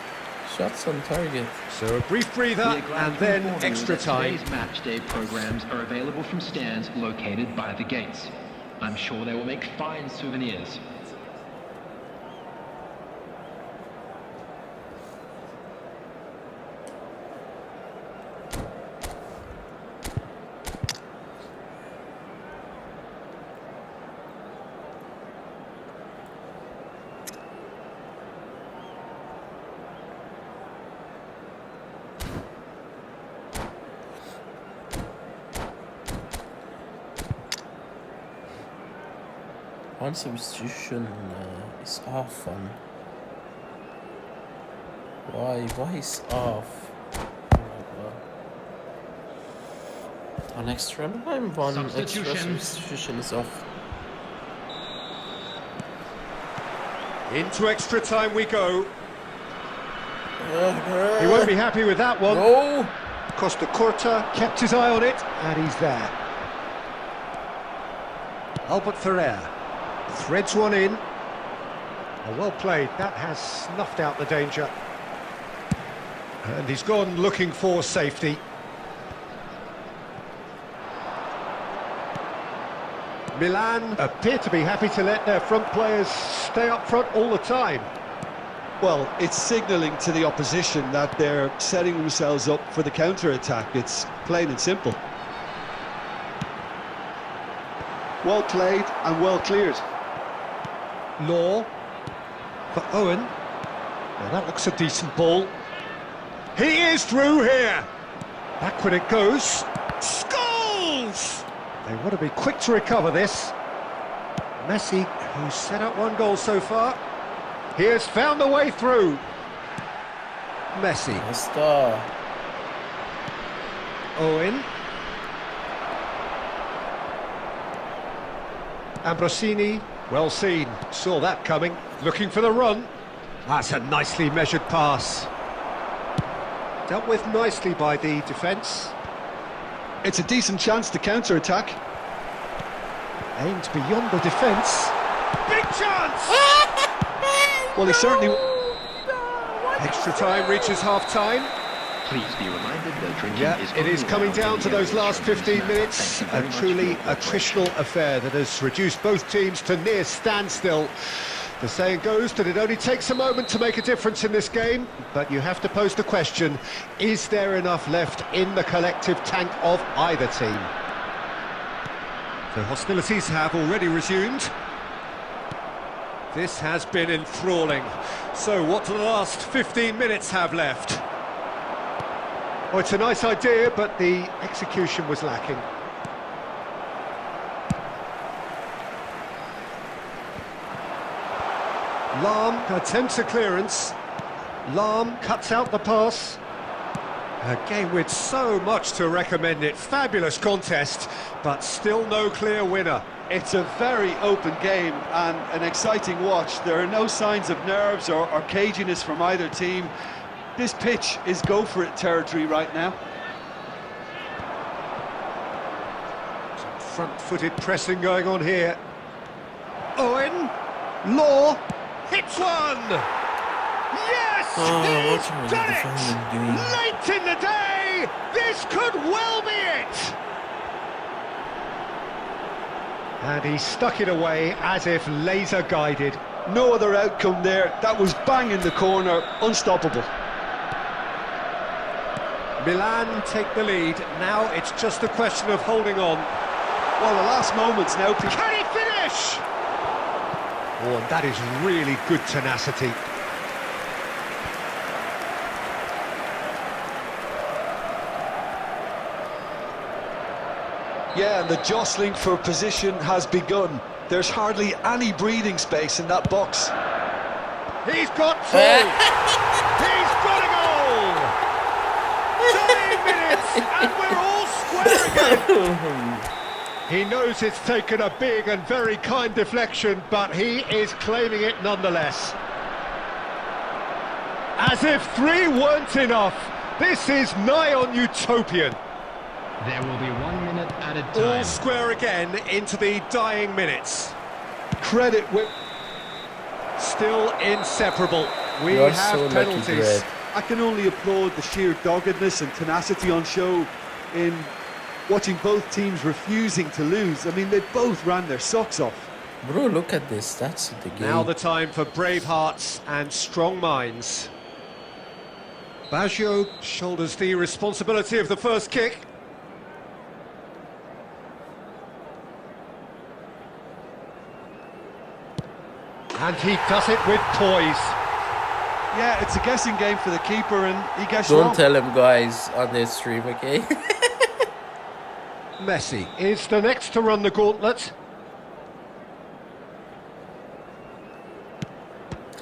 Shots on target. So a brief breather We are glad and to then inform you extra that time. Today's match day programs are available from stands located by the gates. I'm sure they will make fine souvenirs. One substitution is off on. Why is off? Oh my god. On extra time, one extra substitution is off. Into extra time we go. He won't be happy with that one. No! Costa Curta kept his eye on it, and he's there. Albert Ferrer threads one in. Oh, well played, that has snuffed out the danger. And he's gone looking for safety. Milan appear to be happy to let their front players stay up front all the time. Well, it's signalling to the opposition that they're setting themselves up for the counter-attack. It's plain and simple. Well played and well cleared. Law for Owen. Now that looks a decent ball. He is through here. Backward it goes. Scholes! They want to be quick to recover this. Messi, who's set up one goal so far, he has found a way through. Messi. Costa. Owen. Ambrosini, well seen, saw that coming, looking for the run. That's a nicely measured pass. Dealt with nicely by the defence. It's a decent chance to counter-attack. Aimed beyond the defence. Big chance! Well, he certainly... Extra time reaches half-time. Please be reminded that drinking Yeah, is it is only coming allowed down in to the those areas last shown in this 15 map. minutes. Thank you very A much truly for your cooperation. attritional affair that has reduced both teams to near standstill. The saying goes that it only takes a moment to make a difference in this game, but you have to pose the question, is there enough left in the collective tank of either team? The hostilities have already resumed. This has been enthralling. So what do the last 15 minutes have left? Oh, it's a nice idea, but the execution was lacking. Lahm attempts a clearance. Lahm cuts out the pass. A game with so much to recommend it. Fabulous contest, but still no clear winner. It's a very open game and an exciting watch. There are no signs of nerves or caginess from either team. This pitch is go for it territory right now. Some front-footed pressing going on here. Owen, Law, hits one! Yes, he's done it! Late in the day, this could well be it! And he stuck it away as if laser guided. No other outcome there. That was bang in the corner, unstoppable. Milan take the lead. Now it's just a question of holding on. Well, the last moments now. Can he finish? Oh, and that is really good tenacity. Yeah, and the jostling for position has begun. There's hardly any breathing space in that box. He's got two! He's got a goal! 30 minutes and we're all square again! He knows it's taken a big and very kind deflection, but he is claiming it nonetheless. As if three weren't enough, this is nigh on utopian. There will be 1 minute at a All time. square again into the dying minutes. Credit with... Still inseparable. We You're have so lucky, penalties. Brad. I can only applaud the sheer doggedness and tenacity on show in watching both teams refusing to lose. I mean, they both ran their socks off. Bro, look at this. That's the game. Now the time for brave hearts and strong minds. Baggio shoulders the responsibility of the first kick. And he does it with poise. Yeah, it's a guessing game for the keeper, and he gets Don't wrong. tell him, guys, on this stream, okay? Messi is the next to run the gauntlet.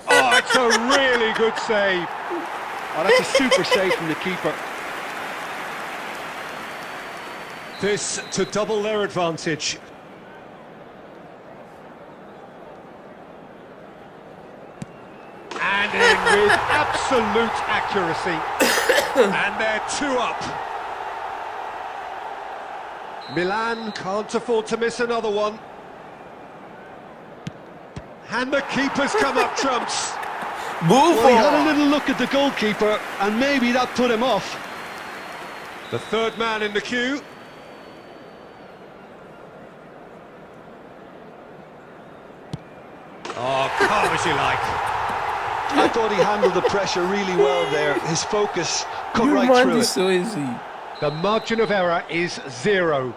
Oh, it's a really good save. Oh, that's a super save from the keeper. This to double their advantage. And in with absolute accuracy. And they're 2 up. Milan can't afford to miss another one. And the keeper's come up trumps. Move Well, he had a on! little look at the goalkeeper, and maybe that put him off. The third man in the queue. Oh, calm as you like. I thought he handled the pressure really well there. His focus cut Your right mind through is it. so easy. The margin of error is 0.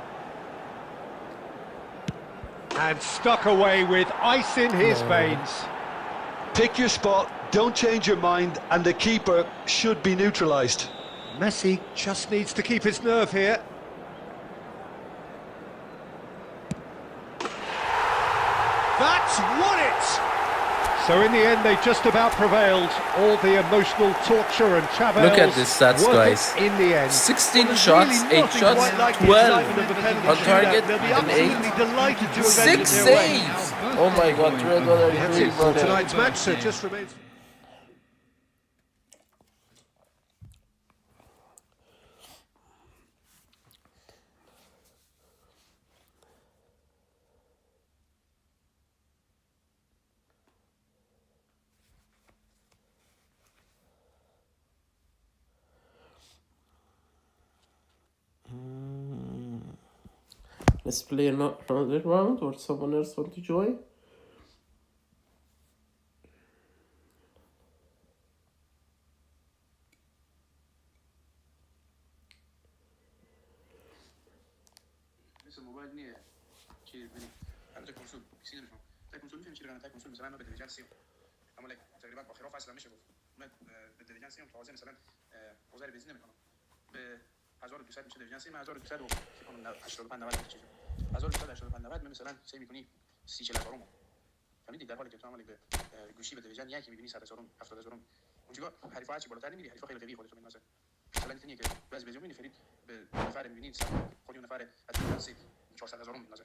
And stuck away with ice in his veins. Pick your spot, don't change your mind, and the keeper should be neutralised. Messi just needs to keep his nerve here. That's won it! So in the end, they just about prevailed. All the emotional torture and travails. Look at this stats, worth it guys. in the end. 16 There's shots, really 8 nothing shots, quite like the 12 excitement of a penalty on shootout. target, They'll be and absolutely 8. delighted to avenge 6 it their way. saves! Oh my god, That's it for 3 tonight's match, so it just remains... Let's play another round, or someone else want to join? مثل موبایل نیه که ببین البته کنسول کسی نمیفهم تا کنسول میفهمی چی رقم تا کنسول مثلا ما به درجه 30 اما لك تقریبا با خلاف اصلا میشه گفت من به درجه 30 تازه مثلا گذار بنزین نمیکنم به 1200 میشه درجه 30 من 1200 رو فکر کنم 85 90 چیزی 1285 90 مثلا سعی میکنی 30 40 هزارم فهمیدی در حالی که تو عملی به گوشی به درجه 1 میبینی 100 هزارم 70 هزارم اونجا حریفا چی بالاتر نمیری حریفا خیلی قوی خودت می‌نازه مثلا اینه که بعضی ویدیو می‌بینی فرید به نفر می‌بینی خودی نفر از 400 هزارم می‌نازه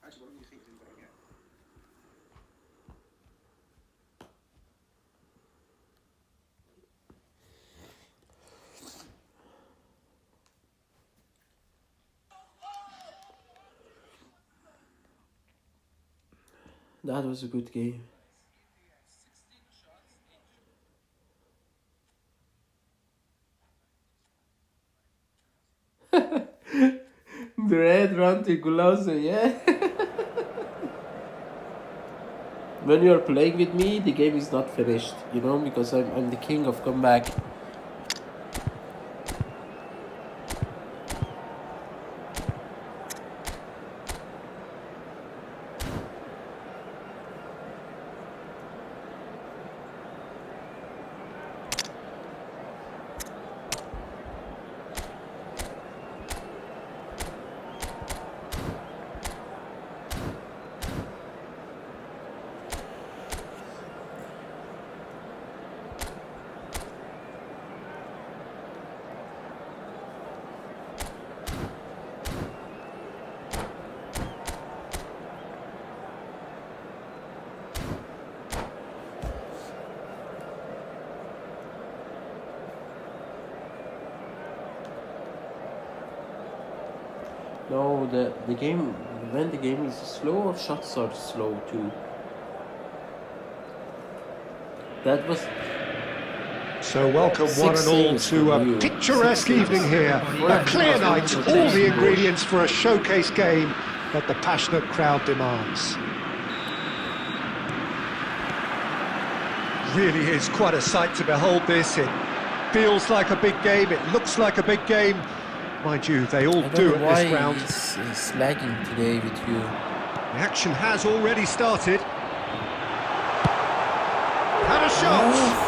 هرچی بالا می‌ری خیلی می‌کنه That was a good game. The red run to Gulazo, yeah. When you are playing with me, the game is not finished, you know, because I'm the king of comeback. No, the game, when the game is slow, shots are slow too. That was So welcome one and all to a picturesque evening here. A clear night, all the ingredients for a showcase game that the passionate crowd demands. Really is quite a sight to behold this. It feels like a big game, it looks like a big game. Mind you, they all do at this ground. He's lagging today with you. The action has already started. And a shot!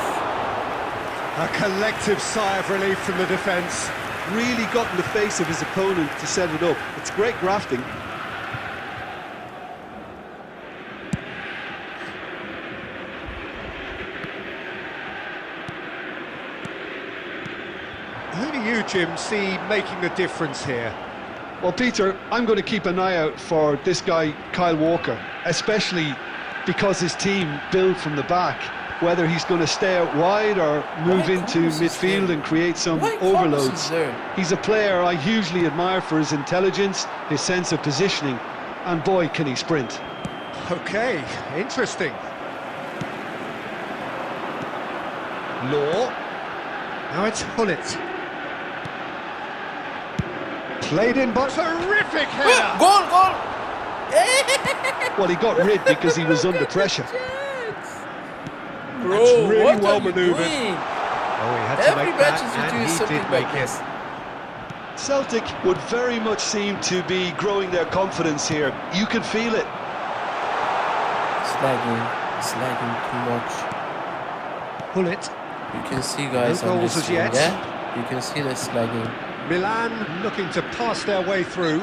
A collective sigh of relief from the defence. Really got in the face of his opponent to set it up. It's great grafting. Who do you, Jim, see making a difference here? Well, Peter, I'm going to keep an eye out for this guy, Kyle Walker, especially because his team build from the back, whether he's going to stay out wide or move into midfield and create some overloads. He's a player I hugely admire for his intelligence, his sense of positioning, and boy, can he sprint. Okay, interesting. Law. Now it's Hullet. Played in, but terrific header! Goal! Well, he got rid because he was under pressure. Bro, That's really what well are you manoeuvred. doing? Oh, he had to Every make match that, you do and he something did like make this. it. Celtic would very much seem to be growing their confidence here. You can feel it. It's lagging too much. Hullet. You can see, guys, No on goals this as one, yet. yeah? You can see that's lagging. Milan looking to pass their way through.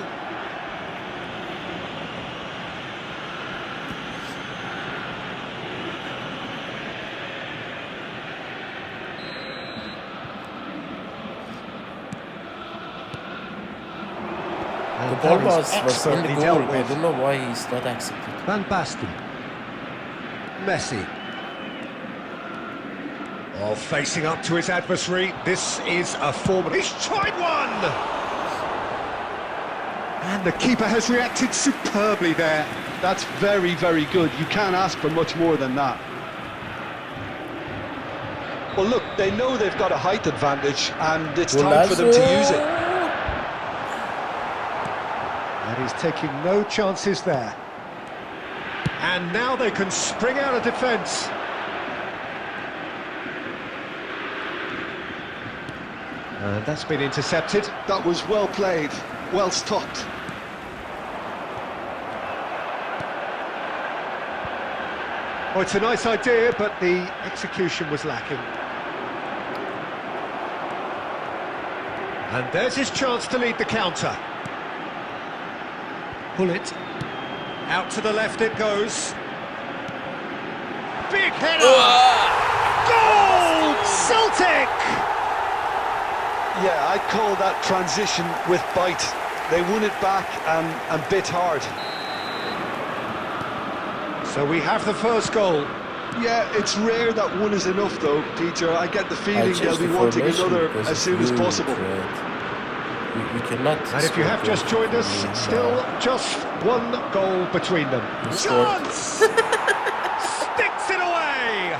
The ball was in the expertly goal. dealt I with. don't know why he's not accepted. Van Basten. Messi. Oh, facing up to his adversary. This is a form. He's tried one! And the keeper has reacted superbly there. That's very, very good. You can't ask for much more than that. Well, look, they know they've got a height advantage, and it's time for them to use it. And he's taking no chances there. And now they can spring out of defence. And that's been intercepted. That was well played, well stopped. Oh, it's a nice idea, but the execution was lacking. And there's his chance to lead the counter. Pull it. Out to the left it goes. Big header! Goal! Celtic! Yeah, I'd call that transition with bite. They won it back and bit hard. So we have the first goal. Yeah, it's rare that one is enough though, Peter. I get the I feeling changed they'll be the wanting formation another because as it's soon as really possible. red. You cannot. And if you have just joined us, still just one goal between them. Chance! Sticks it away!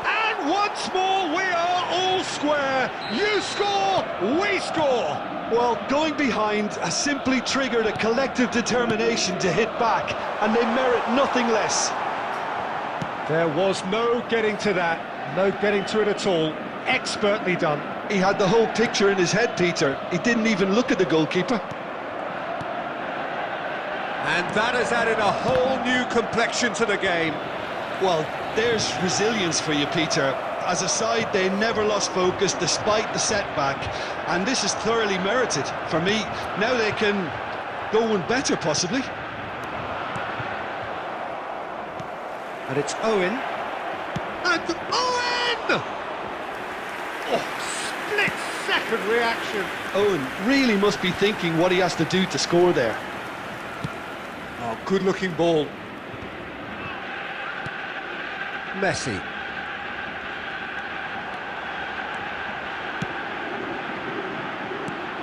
And once more we are all square. You score, we score. Well, going behind has simply triggered a collective determination to hit back, and they merit nothing less. There was no getting to that, no getting to it at all. Expertly done. He had the whole picture in his head, Peter. He didn't even look at the goalkeeper. And that has added a whole new complexion to the game. Well, there's resilience for you, Peter. As a side, they never lost focus despite the setback, and this is thoroughly merited. For me, now they can go one better, possibly. And it's Owen. And Owen! Oh, split-second reaction. Owen really must be thinking what he has to do to score there. Oh, good-looking ball. Messi.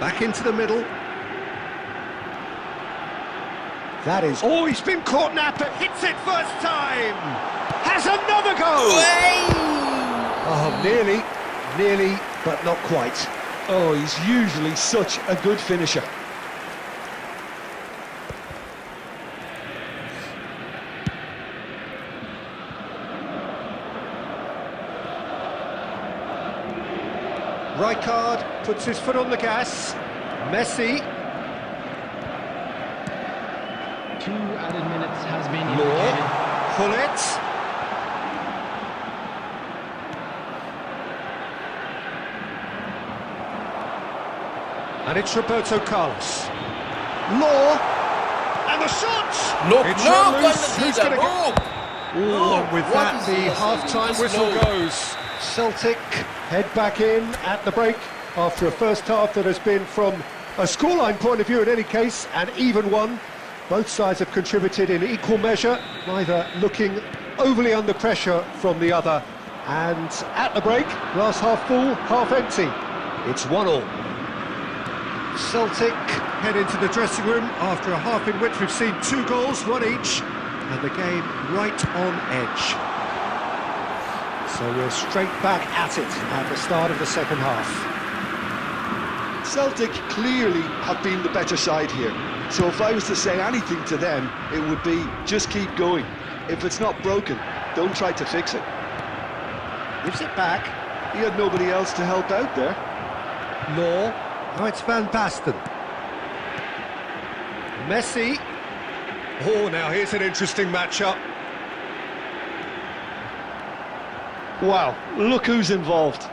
Back into the middle. That is... Oh, he's been caught napping. Hits it first time. Has another go. Oh, nearly, but not quite. Oh, he's usually such a good finisher. Rijkaard puts his foot on the gas. Messi. 2 added minutes has been Law. indicated. Pullet. And it's Roberto Carlos. Law. And the shot! Look, It's no, loose. Who's Bundesliga, gonna get... no! Ooh, and with What that, is the this? half-time Just whistle no. goes. Celtic head back in at the break after a first half that has been, from a scoreline point of view in any case, an even one. Both sides have contributed in equal measure, neither looking overly under pressure from the other. And at the break, glass half full, half empty. It's 1-1. Celtic head into the dressing room after a half in which we've seen 2 goals, 1 each, and the game right on edge. So we're straight back at it at the start of the second half. Celtic clearly have been the better side here. So if I was to say anything to them, it would be just keep going. If it's not broken, don't try to fix it. Gives it back. He had nobody else to help out there. Law. Now it's Van Basten. Messi. Oh, now here's an interesting matchup. Wow, look who's involved.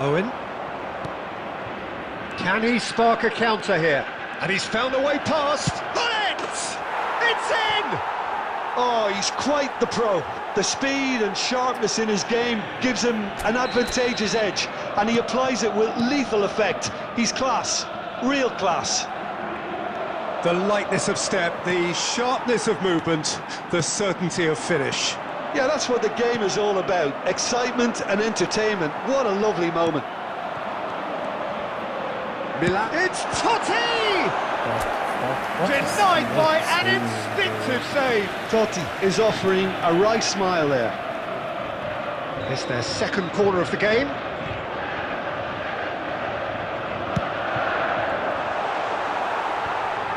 Owen. Can he spark a counter here? And he's found a way past. Bullet! It's in! Oh, he's quite the pro. The speed and sharpness in his game gives him an advantageous edge, and he applies it with lethal effect. He's class, real class. The lightness of step, the sharpness of movement, the certainty of finish. Yeah, that's what the game is all about. Excitement and entertainment. What a lovely moment. Milan. It's Totti! Denied by an instinctive save. Totti is offering a wry smile there. It's their second corner of the game.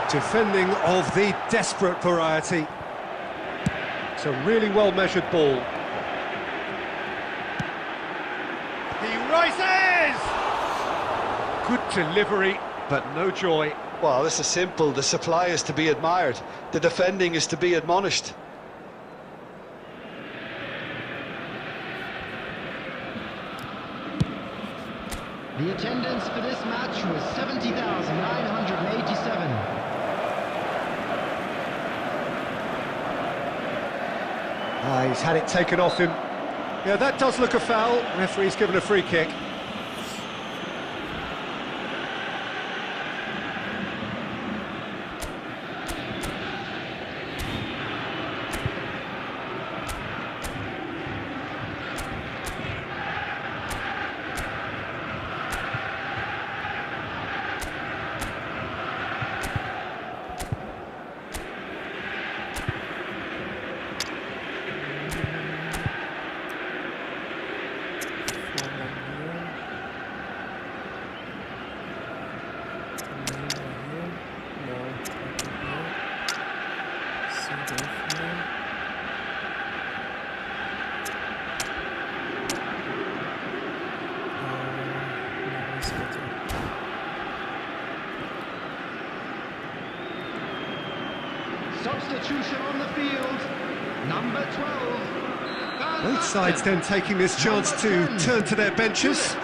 Defending of the desperate variety. It's a really well-measured ball. He rises! Good delivery, but no joy. Well, this is simple. The supply is to be admired. The defending is to be admonished. The attendance for this match was 70,987. He's had it taken off him. Yeah, that does look a foul. Referee's given a free kick. Substitution on the field, number 12. Both sides then taking this chance to turn to their benches.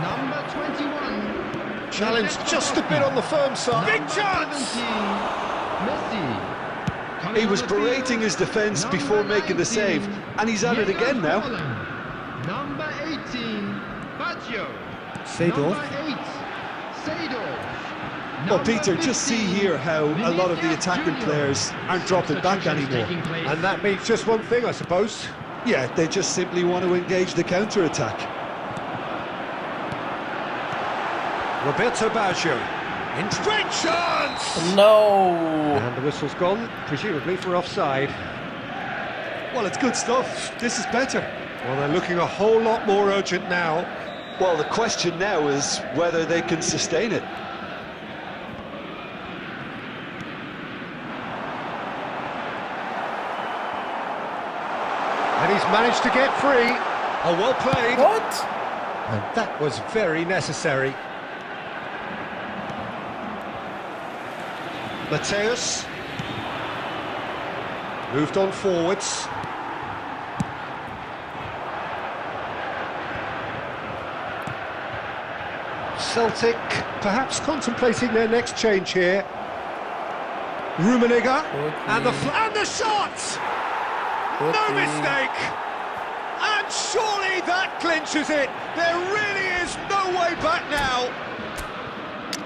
Number 21. Challenge just a bit on the firm side. Big chance! Messi. He was berating his defence before making the save, and he's at it again now. Number 18, Baggio. Seedorf. Number 8, Seedorf. Well, Peter, just see here how a lot of the attacking players aren't dropping back anymore. And that means just one thing, I suppose. Yeah, they just simply want to engage the counter-attack. Roberto Baggio. Great chance! No! And the whistle's gone, presumably for offside. Well, it's good stuff. This is better. Well, they're looking a whole lot more urgent now. Well, the question now is whether they can sustain it. And he's managed to get free. Oh, well played. What? And that was very necessary. Mateus. Moved on forwards. Celtic perhaps contemplating their next change here. Rummenigge. And the shot! No mistake! And surely that clinches it! There really is no way back now!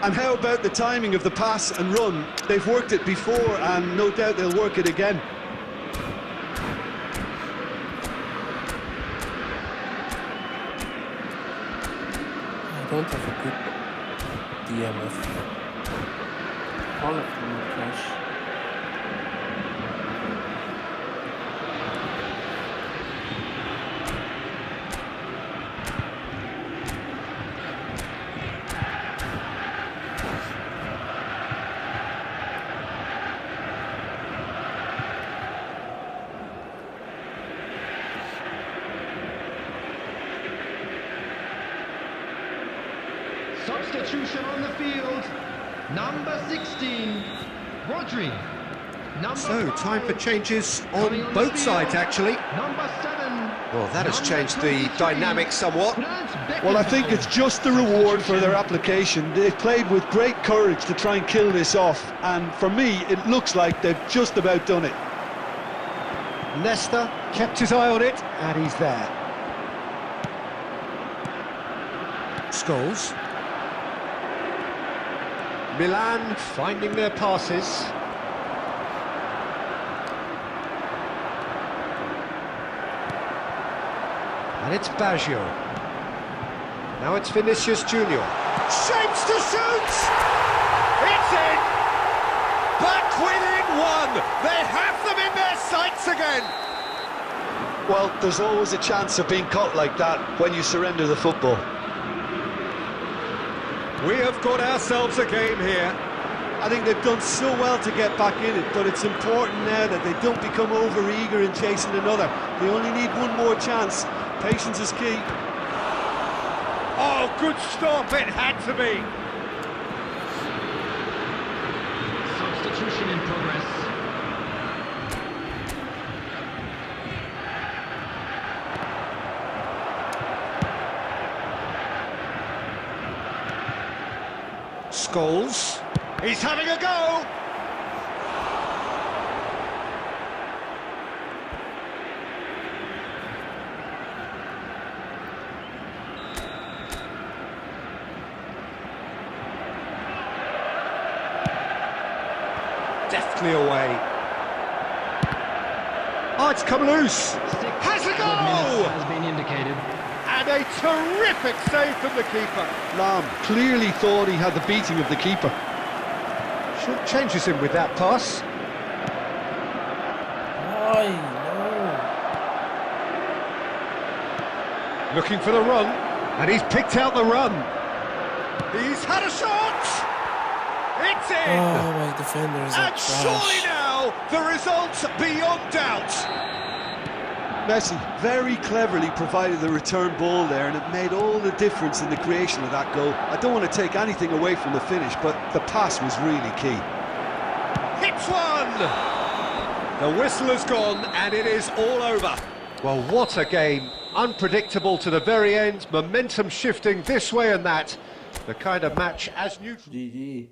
And how about the timing of the pass and run? They've worked it before, and no doubt they'll work it again. I don't have a good DMF. All of them are trash. Substitution on the field, number 16, Rodri. Number So, 5, time for changes coming on the both field, sides, actually. Number 7. Well, that has number changed the 23, dynamic somewhat. Well, I think it's just the reward for their application. They've played with great courage to try and kill this off, and for me, it looks like they've just about done it. Nesta kept his eye on it, and he's there. Scholes. Milan finding their passes. And it's Baggio. Now it's Vinicius Junior. Shapes to shoot! It's in! Back within one! They have them in their sights again! Well, there's always a chance of being caught like that when you surrender the football. We have got ourselves a game here. I think they've done so well to get back in it, but it's important now that they don't become over-eager in chasing another. They only need one more chance. Patience is key. Oh, good stop, it had to be. Substitution in progress. Scholes. He's having a go. Deftly away. Oh, it's come loose. Has a goal! Has been indicated. And a terrific save from the keeper. Lam clearly thought he had the beating of the keeper. Short changes him with that pass. Why? No. Looking for the run. And he's picked out the run. He's had a shot. It's in. Oh, my defenders are And surely trash. now now, the result beyond doubt. Messi very cleverly provided the return ball there, and it made all the difference in the creation of that goal. I don't want to take anything away from the finish, but the pass was really key. Hits one! The whistle has gone and it is all over. Well, what a game. Unpredictable to the very end, momentum shifting this way and that. The kind of match as neutral. GG.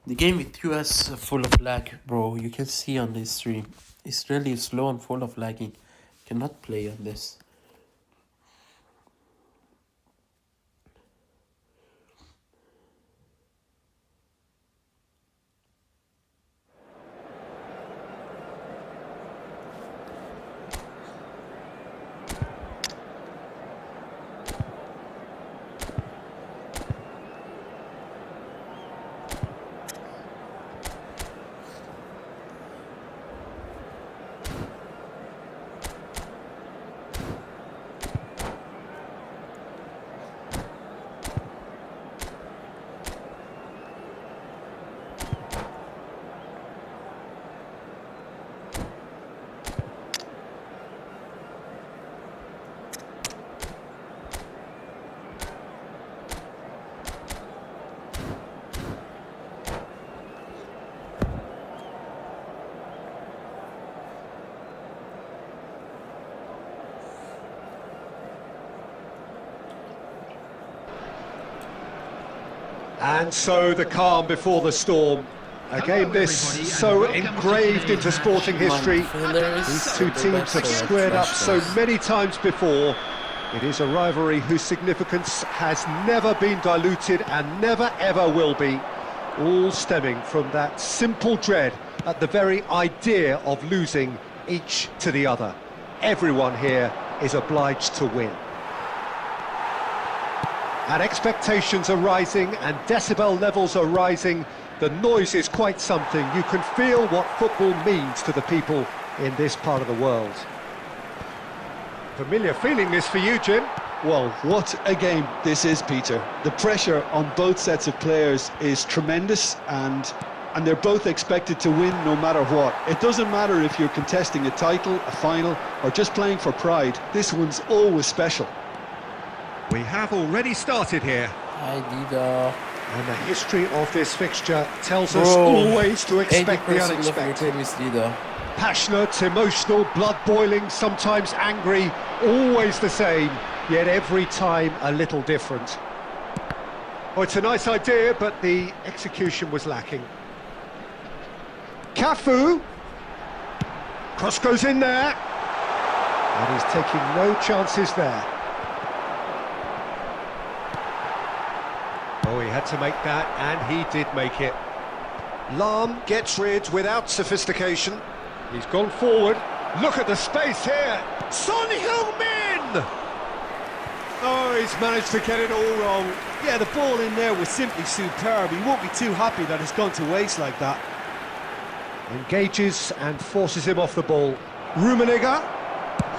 The game with you is full of lag, bro. You can see on this stream. It's really slow and full of lagging. Cannot play on this. And so the calm before the storm. A game this so engraved into sporting history. Defenders, These two the teams backs have are squared up so professionals. many times before. It is a rivalry whose significance has never been diluted and never ever will be, all stemming from that simple dread at the very idea of losing each to the other. Everyone here is obliged to win. And expectations are rising and decibel levels are rising. The noise is quite something. You can feel what football means to the people in this part of the world. Familiar feeling this for you, Jim? Well, what a game this is, Peter. The pressure on both sets of players is tremendous, and they're both expected to win no matter what. It doesn't matter if you're contesting a title, a final, or just playing for pride. This one's always special. We have already started here. Hi, Dida. And the history of this fixture tells us Bro, always to expect the 80% of your unexpected. team is Dida. Passionate, emotional, blood-boiling, sometimes angry, always the same, yet every time a little different. Oh, it's a nice idea, but the execution was lacking. Cafu! Cross goes in there. And he's taking no chances there. Oh, he had to make that, and he did make it. Lam gets rid without sophistication. He's gone forward. Look at the space here. Son Heung-min! Oh, he's managed to get it all wrong. Yeah, the ball in there was simply superb. He won't be too happy that it's gone to waste like that. Engages and forces him off the ball. Rummenigge!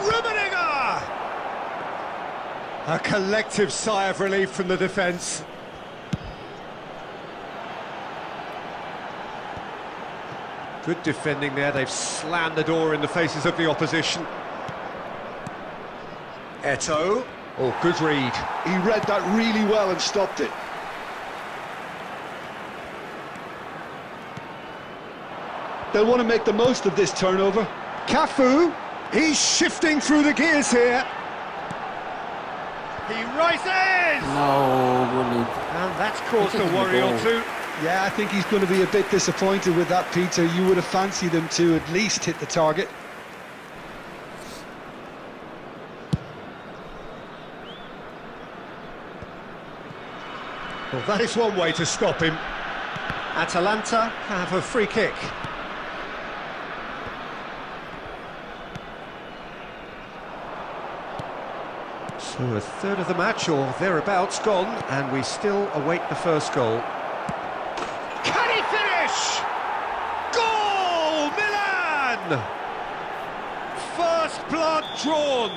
Rummenigge! A collective sigh of relief from the defence. Good defending there, they've slammed the door in the faces of the opposition. Eto'o. Oh, good read. He read that really well and stopped it. They'll want to make the most of this turnover. Cafu, he's shifting through the gears here. He rises! No, bullet. And that's caused a worry or two. Yeah, I think he's going to be a bit disappointed with that, Peter. You would have fancied him to at least hit the target. Well, that is one way to stop him. Atalanta have a free kick. So a third of the match or thereabouts gone, and we still await the first goal. Can he finish? Goal! Milan! First blood drawn.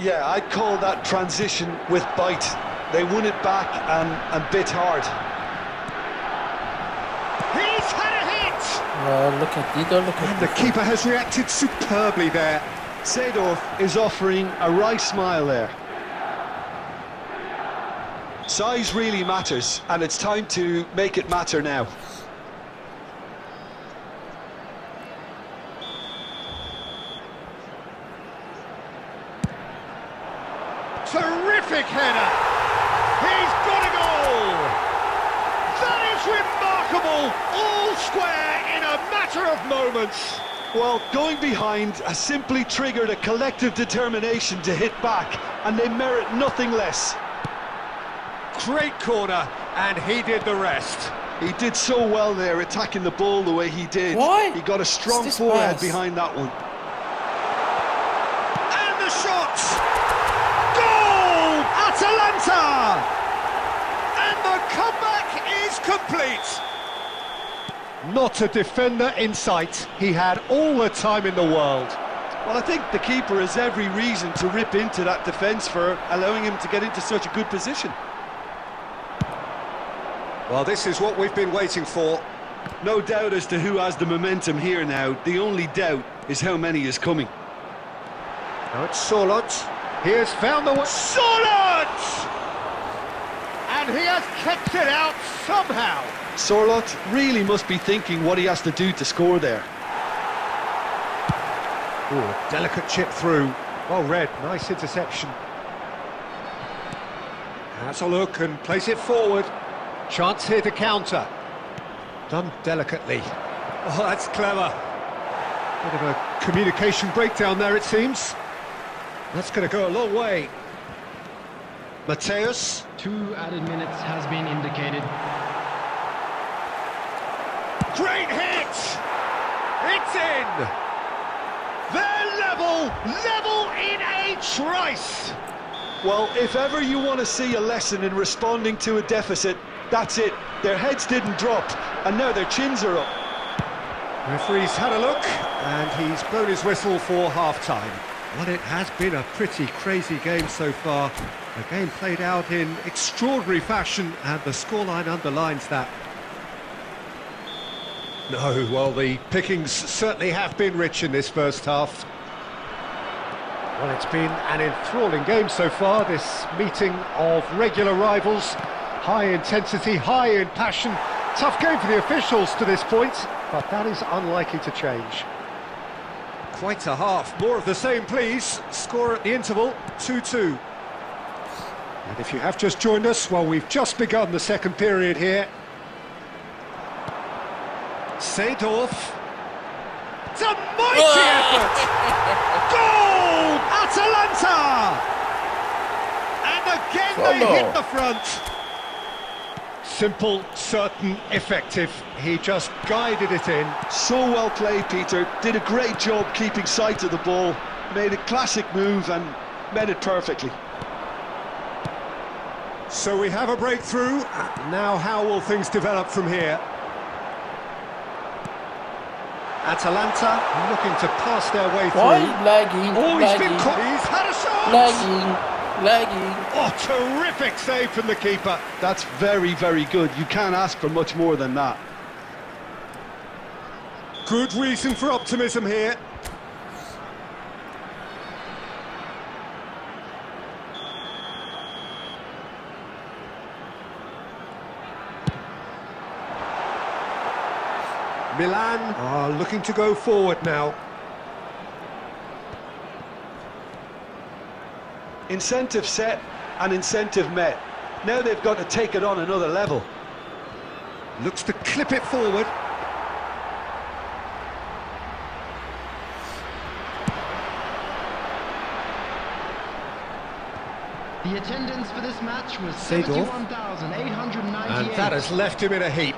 Yeah, I'd call that transition with bite. They won it back and bit hard. He's had a hit! Look at Dida, look at And the keeper has reacted superbly there. Seedorf is offering a right smile there. Size really matters, and it's time to make it matter now. Terrific header! He's got a goal! That is remarkable! All square in a matter of moments! Well, going behind has simply triggered a collective determination to hit back, and they merit nothing less. Great corner, and he did the rest. He did so well there, attacking the ball the way he did. Why? He got a strong This forehead pass. behind that one. And the shot! Goal! Atalanta! And the comeback is complete! Not a defender in sight. He had all the time in the world. Well, I think the keeper has every reason to rip into that defence for allowing him to get into such a good position. Well, this is what we've been waiting for. No doubt as to who has the momentum here now. The only doubt is how many is coming. Now it's Sorloth. He has found the one. Sorloth! And he has kept it out somehow. Sorloth really must be thinking what he has to do to score there. Oh, delicate chip through. Well read, nice interception. Has a look and plays it forward. Chance here to counter. Done delicately. Oh, that's clever. Bit of a communication breakdown there, it seems. That's going to go a long way. Mateus. 2 added minutes has been indicated. Great hit! It's in! They're level in a trice! Well, if ever you want to see a lesson in responding to a deficit, that's it. Their heads didn't drop, and now their chins are up. Referee's had a look, and he's blown his whistle for half-time. Well, it has been a pretty crazy game so far. A game played out in extraordinary fashion, and the scoreline underlines that. No, well, the pickings certainly have been rich in this first half. Well, it's been an enthralling game so far, this meeting of regular rivals. High intensity, high in passion. Tough game for the officials to this point, but that is unlikely to change. Quite a half, more of the same please. Score at the interval, 2-2. And if you have just joined us, well, we've just begun the second period here. Seedorf. It's a mighty effort! Goal! Atalanta! And again they hit the front. Simple, certain, effective. He just guided it in. So well played, Peter. Did a great job keeping sight of the ball. Made a classic move and met it perfectly. So we have a breakthrough. Now how will things develop from here? Atalanta looking to pass their way through. Why lagging? Oh, he's lagging, been caught. He's had a shot. lagging. Oh, terrific save from the keeper. That's very, very good. You can't ask for much more than that. Good reason for optimism here. Milan are looking to go forward now. Incentive set and incentive met. Now they've got to take it on another level. Looks to clip it forward. The attendance for this match was Seedorf. 71,898. And that has left him in a heap.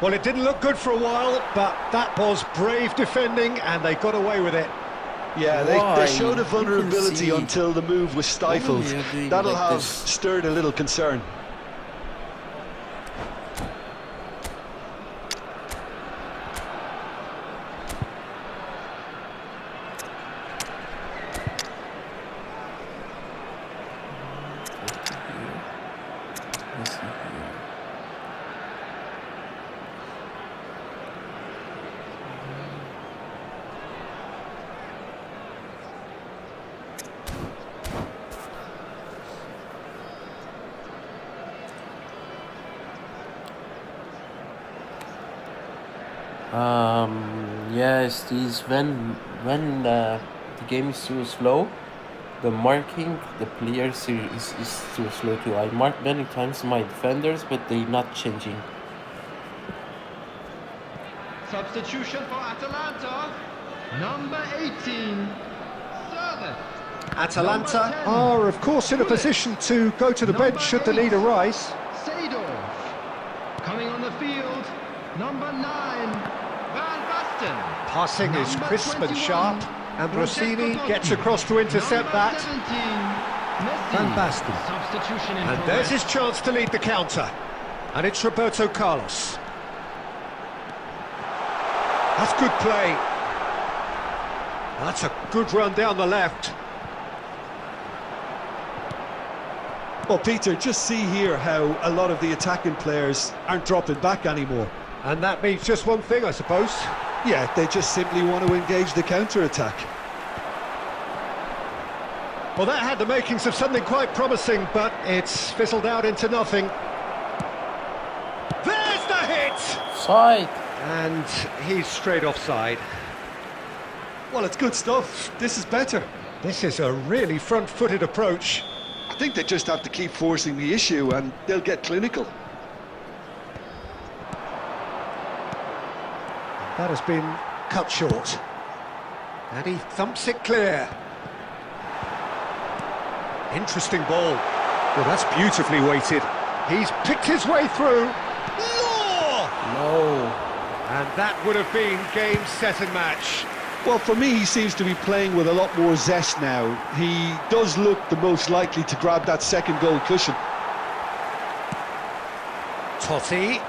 Well, it didn't look good for a while, but that was brave defending, and they got away with it. Yeah, they showed a vulnerability until the move was stifled. That'll like have this? stirred a little concern. Yes, these when the game is too slow, the marking the players is too slow too. I marked many times my defenders, but they're not changing. Substitution for Atalanta, number 18, Servet. Atalanta are, of course, in a position to go to the bench should the need arise. Seedorf. Coming on the field, number 9, Van Basten. Passing is Number crisp and 21, sharp, and Rossini gets across to intercept number that. 17, Messi. Van Basten. Substitution in And progress. there's his chance to lead the counter. And it's Roberto Carlos. That's good play. That's a good run down the left. Well, Peter, just see here how a lot of the attacking players aren't dropping back anymore. And that means just one thing, I suppose. Yeah, they just simply want to engage the counter-attack. Well, that had the makings of something quite promising, but it's fizzled out into nothing. There's the hit! Side. And he's straight offside. Well, it's good stuff. This is better. This is a really front-footed approach. I think they just have to keep forcing the issue and they'll get clinical. That has been cut short. And he thumps it clear. Interesting ball. Well, that's beautifully weighted. He's picked his way through. Law! No. And that would have been game, set and match. Well, for me, he seems to be playing with a lot more zest now. He does look the most likely to grab that second goal cushion. Totti.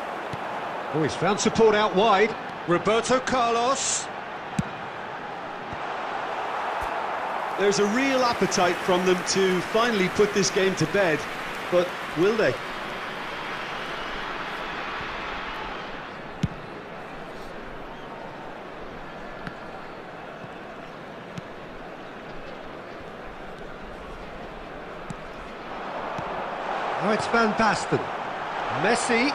Oh, he's found support out wide. Roberto Carlos. There's a real appetite from them to finally put this game to bed, but will they? Oh, it's Van Basten. Messi.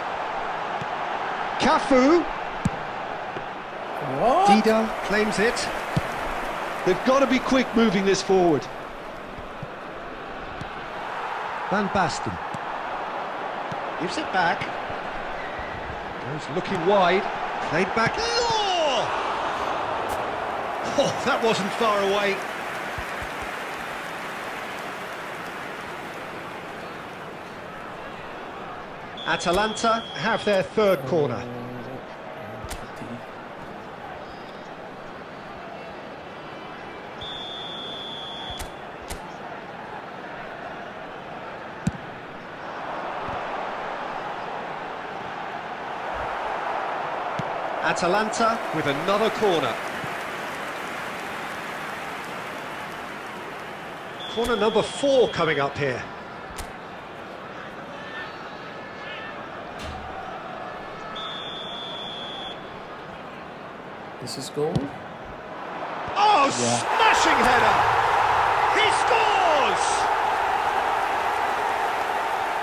Cafu. What? Dida claims it. They've got to be quick moving this forward. Van Basten. Gives it back. Goes looking wide. Played back. Law! Oh, that wasn't far away. Atalanta have their third corner. Atalanta with another corner. Corner number 4 coming up here. This is goal. Oh, Yeah. smashing header! He scores!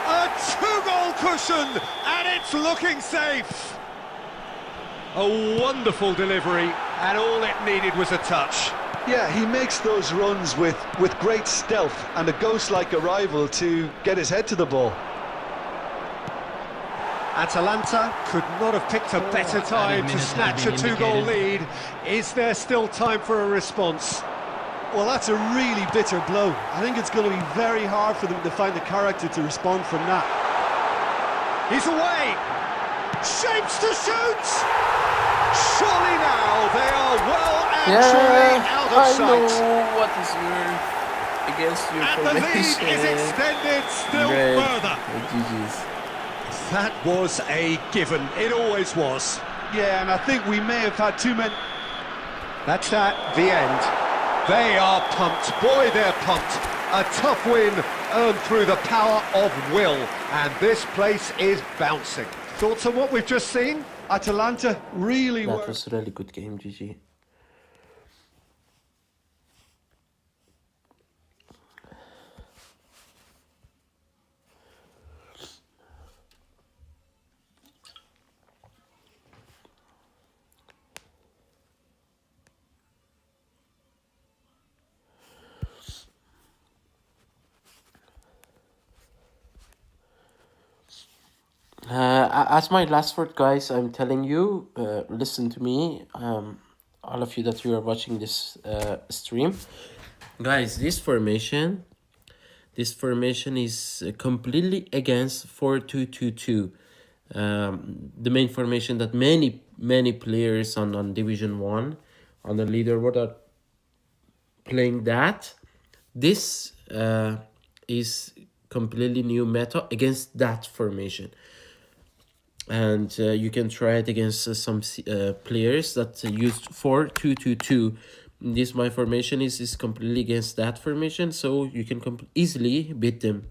A 2-goal cushion, and it's looking safe. A wonderful delivery, and all it needed was a touch. Yeah, he makes those runs with great stealth and a ghost-like arrival to get his head to the ball. Atalanta could not have picked a better time to snatch a 2-goal lead. Is there still time for a response? Well, that's a really bitter blow. I think it's going to be very hard for them to find the character to respond from that. He's away! Shapes to shoot! Surely now they are well and truly out of I sight. know what is against your And the lead formation. is extended still Red. further. GG's. That was a given. It always was. Yeah, and I think we may have had too many... That's at the end. They are pumped. Boy, they're pumped. A tough win earned through the power of will. And this place is bouncing. Thoughts on what we've just seen? Atalanta really That were... was a really good game, GG. As my last word, guys, I'm telling you, listen to me, all of you that you are watching this stream. Guys, this formation is completely against 4-2-2-2. The main formation that many players on Division 1 on the leaderboard are playing that. This is completely new meta against that formation. And you can try it against some players that used 4-2-2-2. This my formation is completely against that formation, so you can easily beat them.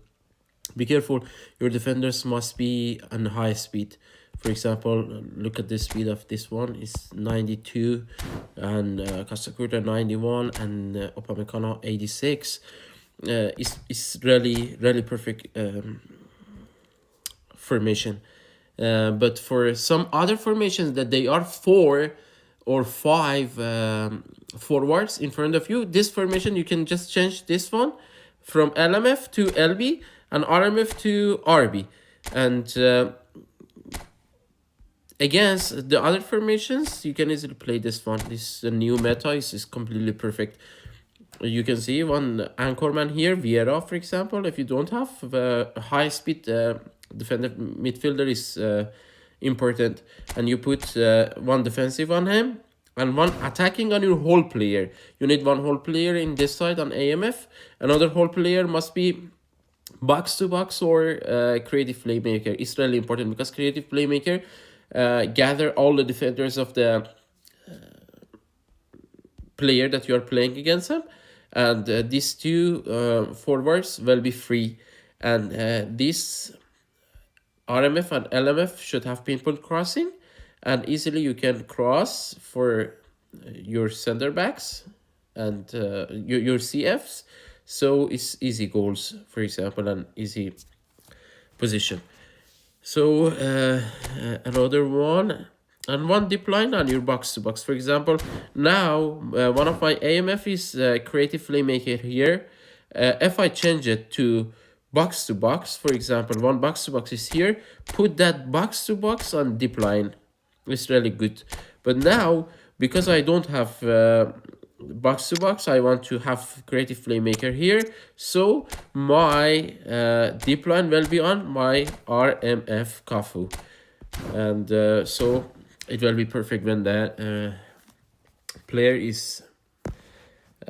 Be careful, your defenders must be on high speed. For example, look at the speed of this one, it's 92, and Kasakuta 91, and Upamecano 86. It's really perfect formation. But for some other formations that they are 4 or 5 forwards in front of you, this formation you can just change this one from LMF to LB and RMF to RB, and against the other formations, you can easily play this one. This new meta is completely perfect. You can see one anchorman here, Vieira, for example. If you don't have a high-speed defender midfielder is important, and you put one defensive on him and one attacking on your whole player. You need one whole player in this side on AMF. Another whole player must be box to box or creative playmaker. It's really important because creative playmaker gather all the defenders of the player that you are playing against him, and these two forwards will be free, and this RMF and LMF should have pinpoint crossing, and easily you can cross for your center backs and your CFs, so it's easy goals, for example, and easy position. So another one, and one deep line on your box to box. For example, now one of my AMF is creative playmaker here. If I change it to box to box, for example, one box to box is here, put that box to box on deep line. It's really good. But now, because I don't have box to box, I want to have creative playmaker here, so my deep line will be on my RMF Cafu, and so it will be perfect when the player is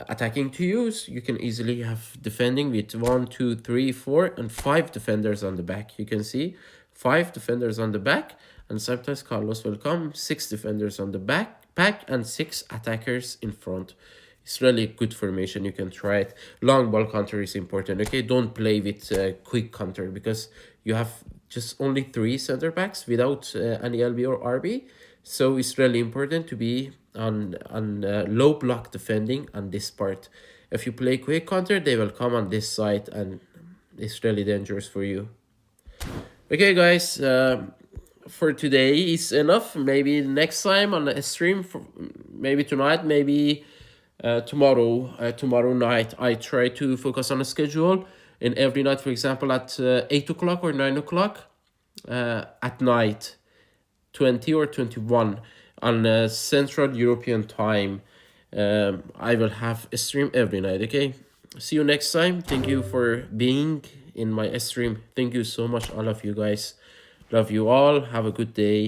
attacking to you. So you can easily have defending with 1, 2, 3, 4, and 5 defenders on the back. You can see 5 defenders on the back, and sometimes Carlos will come 6 defenders on the back and 6 attackers in front. It's really good formation. You can try it. Long ball counter is important. Okay, don't play with quick counter because you have just only 3 center backs without any LB or RB. So it's really important to be on low block defending on this part. If you play quick counter, they will come on this side, and it's really dangerous for you. Okay, guys. For today is enough. Maybe next time on a stream, maybe tonight, maybe tomorrow night, I try to focus on a schedule, and every night, for example, at 8 o'clock or 9 o'clock at night, 20 or 21 on Central European time, I will have a stream every night. Okay, see you next time. Thank you for being in my stream. Thank you so much, all of you guys. Love you all. Have a good day.